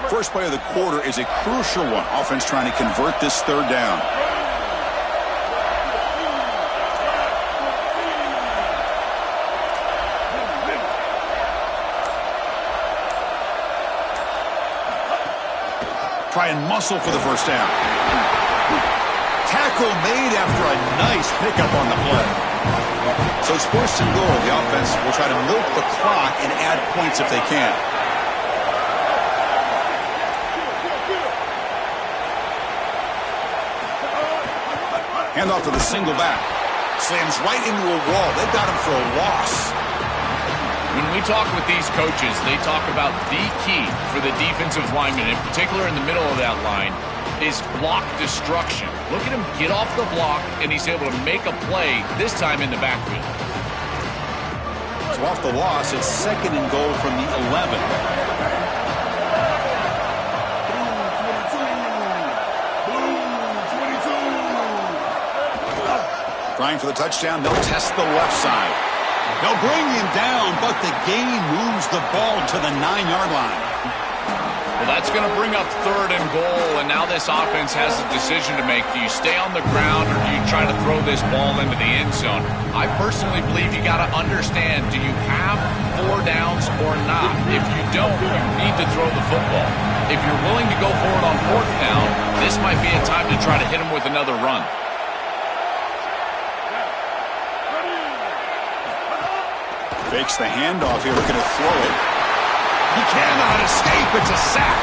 First play of the quarter is a crucial one. Offense trying to convert this third down. Try and muscle for the first down. Tackle made after a nice pickup on the play. So it's first and goal. The offense will try to milk the clock and add points if they can. Hand off to the single back. Slams right into a wall. They've got him for a loss. When we talk with these coaches, they talk about the key for the defensive lineman, in particular in the middle of that line, is block destruction. Look at him get off the block, and he's able to make a play, this time in the backfield. So off the loss, it's second and goal from the 11. Trying for the touchdown, they'll test the left side. They'll bring him down, but the gain moves the ball to the 9-yard line. Well, that's going to bring up third and goal, and now this offense has a decision to make. Do you stay on the ground, or do you try to throw this ball into the end zone? I personally believe you got to understand, do you have 4 downs or not? If you don't, you need to throw the football. If you're willing to go for it on 4th down, this might be a time to try to hit him with another run. Fakes the handoff here, looking to throw it. He cannot escape. It's a sack.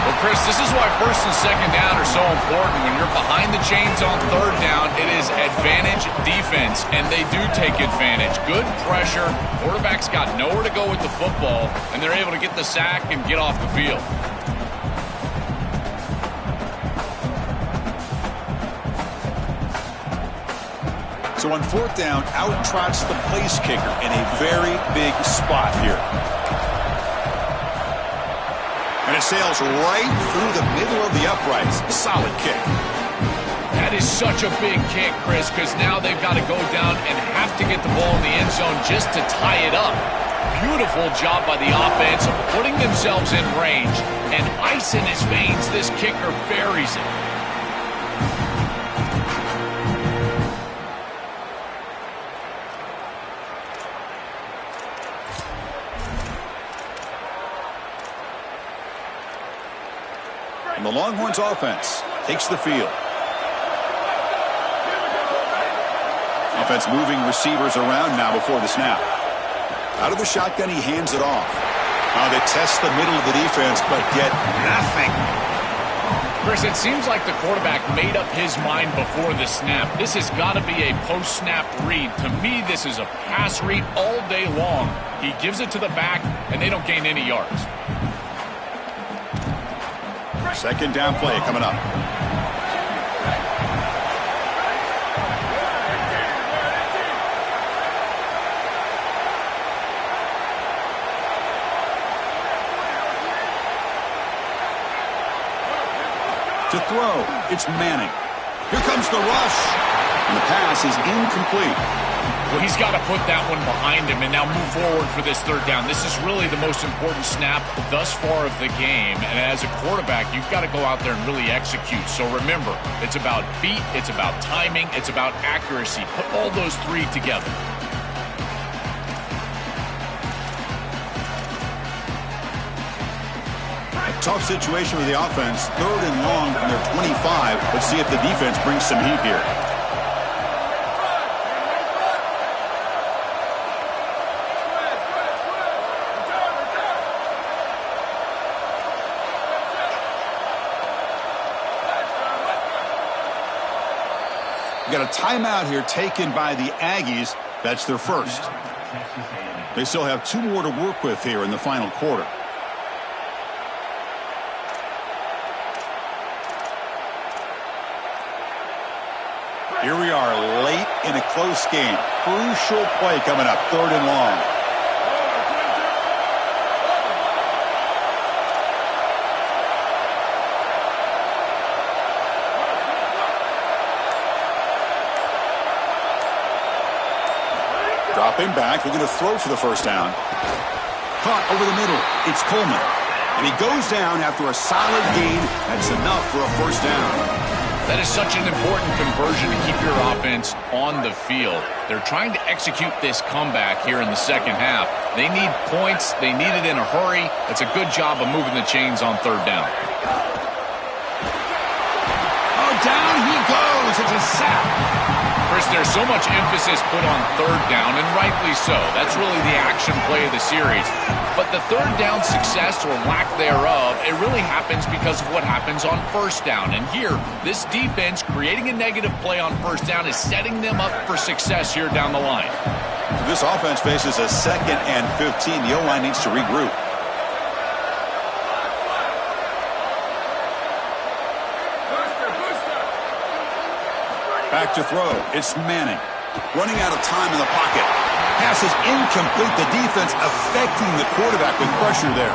Well, Chris, this is why 1st and 2nd down are so important. When you're behind the chains on 3rd down, it is advantage defense, and they do take advantage. Good pressure. Quarterback's got nowhere to go with the football, and they're able to get the sack and get off the field. So on 4th down, out trots the place kicker in a very big spot here. And it sails right through the middle of the uprights. Solid kick. That is such a big kick, Chris, because now they've got to go down and have to get the ball in the end zone just to tie it up. Beautiful job by the offense, putting themselves in range. And ice in his veins, this kicker buries it. And the Longhorns offense takes the field. Offense moving receivers around now before the snap. Out of the shotgun, he hands it off. They test the middle of the defense, but get nothing. Chris, it seems like the quarterback made up his mind before the snap. This has got to be a post-snap read. To me, this is a pass read all day long. He gives it to the back, and they don't gain any yards. 2nd down play coming up. To throw, it's Manning. Here comes the rush. And the pass is incomplete. Well, he's got to put that one behind him and now move forward for this 3rd down. This is really the most important snap thus far of the game. And as a quarterback, you've got to go out there and really execute. So remember, it's about feet, it's about timing, it's about accuracy. Put all those 3 together. A tough situation with the offense. 3rd and long from their 25. Let's see if the defense brings some heat here. We got a timeout here taken by the Aggies. That's their first. They still have 2 more to work with here in the final quarter. Here we are late in a close game. Crucial play coming up, 3rd and long. Dropping back, looking to throw for the 1st down. Caught over the middle. It's Coleman. And he goes down after a solid gain. That's enough for a 1st down. That is such an important conversion to keep your offense on the field. They're trying to execute this comeback here in the 2nd half. They need points. They need it in a hurry. It's a good job of moving the chains on 3rd down. Oh, down he goes. It's a sack. Chris, there's so much emphasis put on third down, and rightly so. That's really the action play of the series. But the third down success or lack thereof, it really happens because of what happens on first down. And here, this defense creating a negative play on first down is setting them up for success here down the line. This offense faces a 2nd and 15. The O-line needs to regroup. Back to throw. It's Manning. Running out of time in the pocket. Pass is incomplete. The defense affecting the quarterback with pressure there.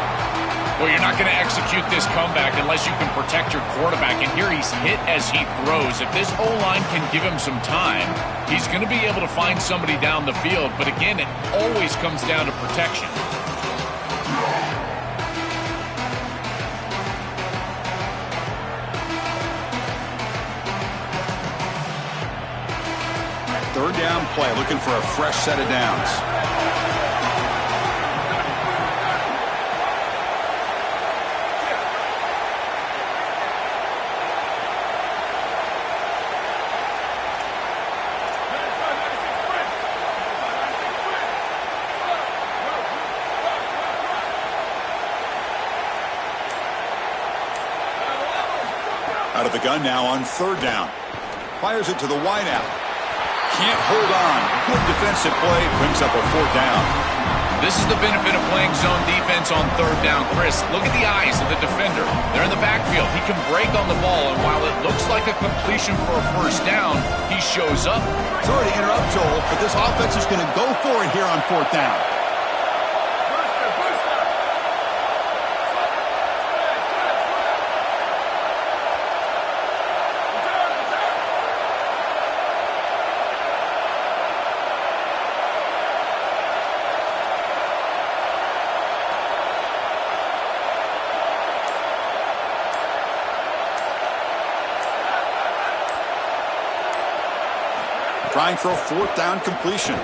Well, you're not going to execute this comeback unless you can protect your quarterback. And here he's hit as he throws. If this O-line can give him some time, he's going to be able to find somebody down the field. But again, it always comes down to protection. Third down play, looking for a fresh set of downs. Out of the gun now on third down. Fires it to the wideout. Can't hold on. Good defensive play. Brings up a fourth down. This is the benefit of playing zone defense on third down, Chris. Look at the eyes of the defender. They're in the backfield. He can break on the ball, and while it looks like a completion for a first down, he shows up. Sorry to interrupt, Joel, but this offense is going to go for it here on fourth down. Trying for a fourth down completion.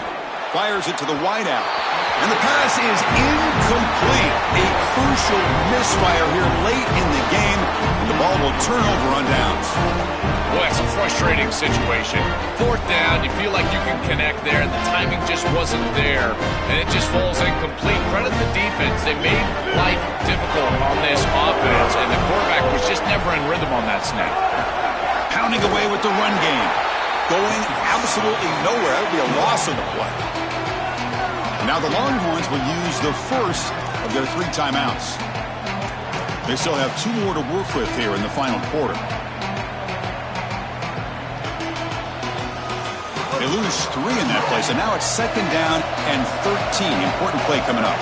Fires it to the wideout. And the pass is incomplete. A crucial misfire here late in the game. And the ball will turn over on downs. Well, that's a frustrating situation. Fourth down, you feel like you can connect there, and the timing just wasn't there. And it just falls incomplete. Credit the defense. They made life difficult on this offense, and the quarterback was just never in rhythm on that snap. Pounding away with the run game. Going absolutely nowhere. That would be a loss of the play. Now the Longhorns will use the first of their 3 timeouts. They still have 2 more to work with here in the final quarter. They lose 3 in that play, so now it's 2nd down and 13. Important play coming up.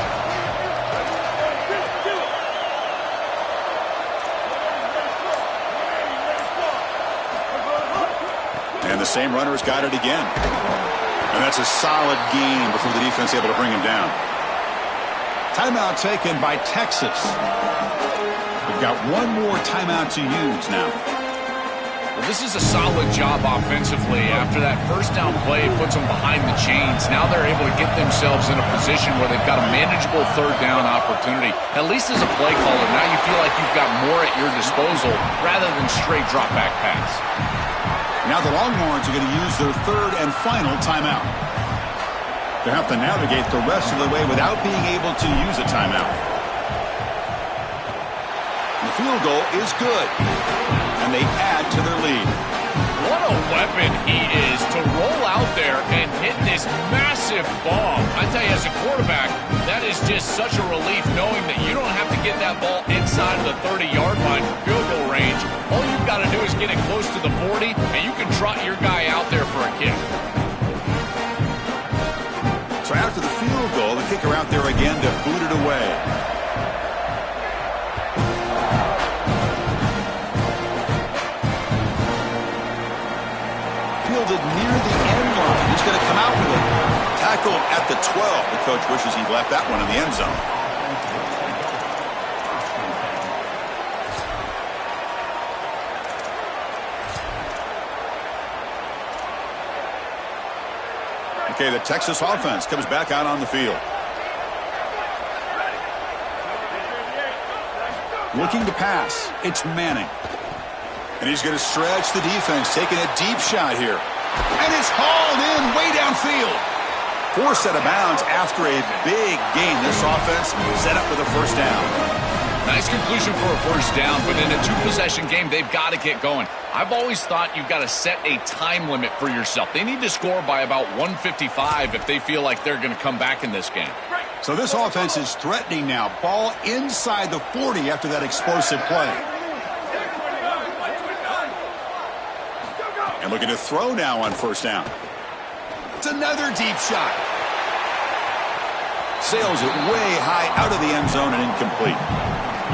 And the same runner has got it again. And that's a solid gain before the defense able to bring him down. Timeout taken by Texas. We've got 1 more timeout to use now. Well, this is a solid job offensively. After that first down play, puts them behind the chains. Now they're able to get themselves in a position where they've got a manageable third down opportunity. At least as a play caller, now you feel like you've got more at your disposal rather than straight drop back pass. Now the Longhorns are going to use their 3rd and final timeout. They have to navigate the rest of the way without being able to use a timeout. The field goal is good, and they add to their lead. What a weapon he is to roll out there and hit this massive bomb. I tell you, as a quarterback, that is just such a relief knowing that you don't have to get that ball inside of the 30-yard line for field goal range. All you've got to do is get it close to the 40, and you can trot your guy out there for a kick. So after the field goal, the kicker out there again to boot it away. Fielded near the end line. He's going to come out with it. Tackled at the 12. The coach wishes he'd left that one in the end zone. Okay, the Texas offense comes back out on the field. Looking to pass. It's Manning. And he's going to stretch the defense, taking a deep shot here. And it's hauled in way downfield. Forced out of bounds after a big gain. This offense set up with a first down. Nice completion for a first down, but in a two-possession game, they've got to get going. I've always thought you've got to set a time limit for yourself. They need to score by about 155 if they feel like they're going to come back in this game. So this offense is threatening now. Ball inside the 40 after that explosive play. And looking to throw now on first down. It's another deep shot. Sails it way high out of the end zone and incomplete.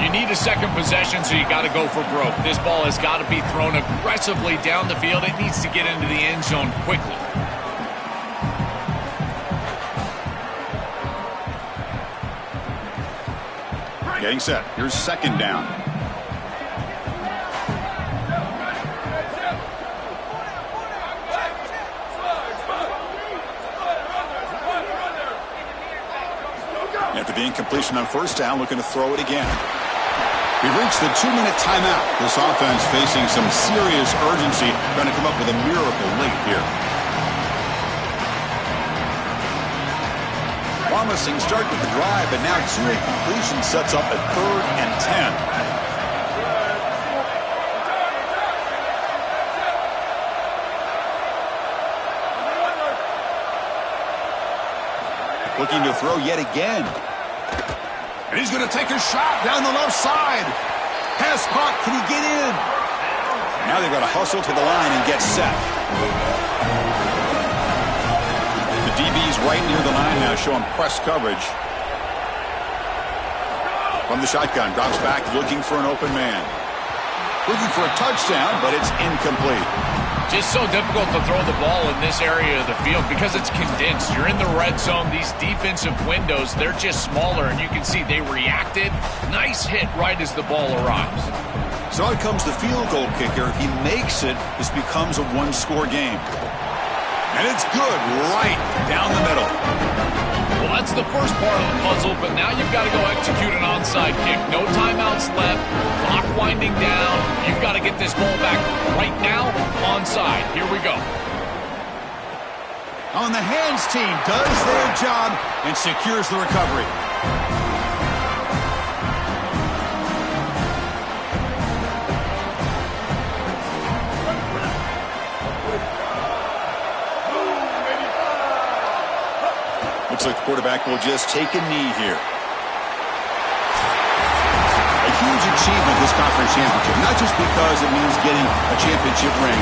You need a second possession, so you got to go for broke. This ball has got to be thrown aggressively down the field. It needs to get into the end zone quickly. Getting set. Here's second down. After the incompletion on first down, looking to throw it again. We've reached the 2-minute timeout. This offense facing some serious urgency, trying to come up with a miracle late here. Promising start to the drive, but now 2 incompletions sets up a 3rd and 10. Looking to throw yet again. And he's going to take a shot down the left side. Pass caught. Can he get in? Now they've got to hustle to the line and get set. The DB's right near the line now, showing press coverage. From the shotgun, drops back, looking for an open man. Looking for a touchdown, but it's incomplete. Just so difficult to throw the ball in this area of the field because it's condensed. You're in the red zone. These defensive windows, they're just smaller, and you can see they reacted. Nice hit right as the ball arrives. So out comes the field goal kicker. If he makes it, this becomes a one-score game. And it's good right down the middle. Well, that's the first part of the puzzle, but now you've got to go execute an onside kick. No timeouts left. Clock winding down. You've got to get this ball back right now. Onside. Here we go. On the hands team does their job and secures the recovery. Looks like the quarterback will just take a knee here. A huge achievement this conference championship, not just because it means getting a championship ring.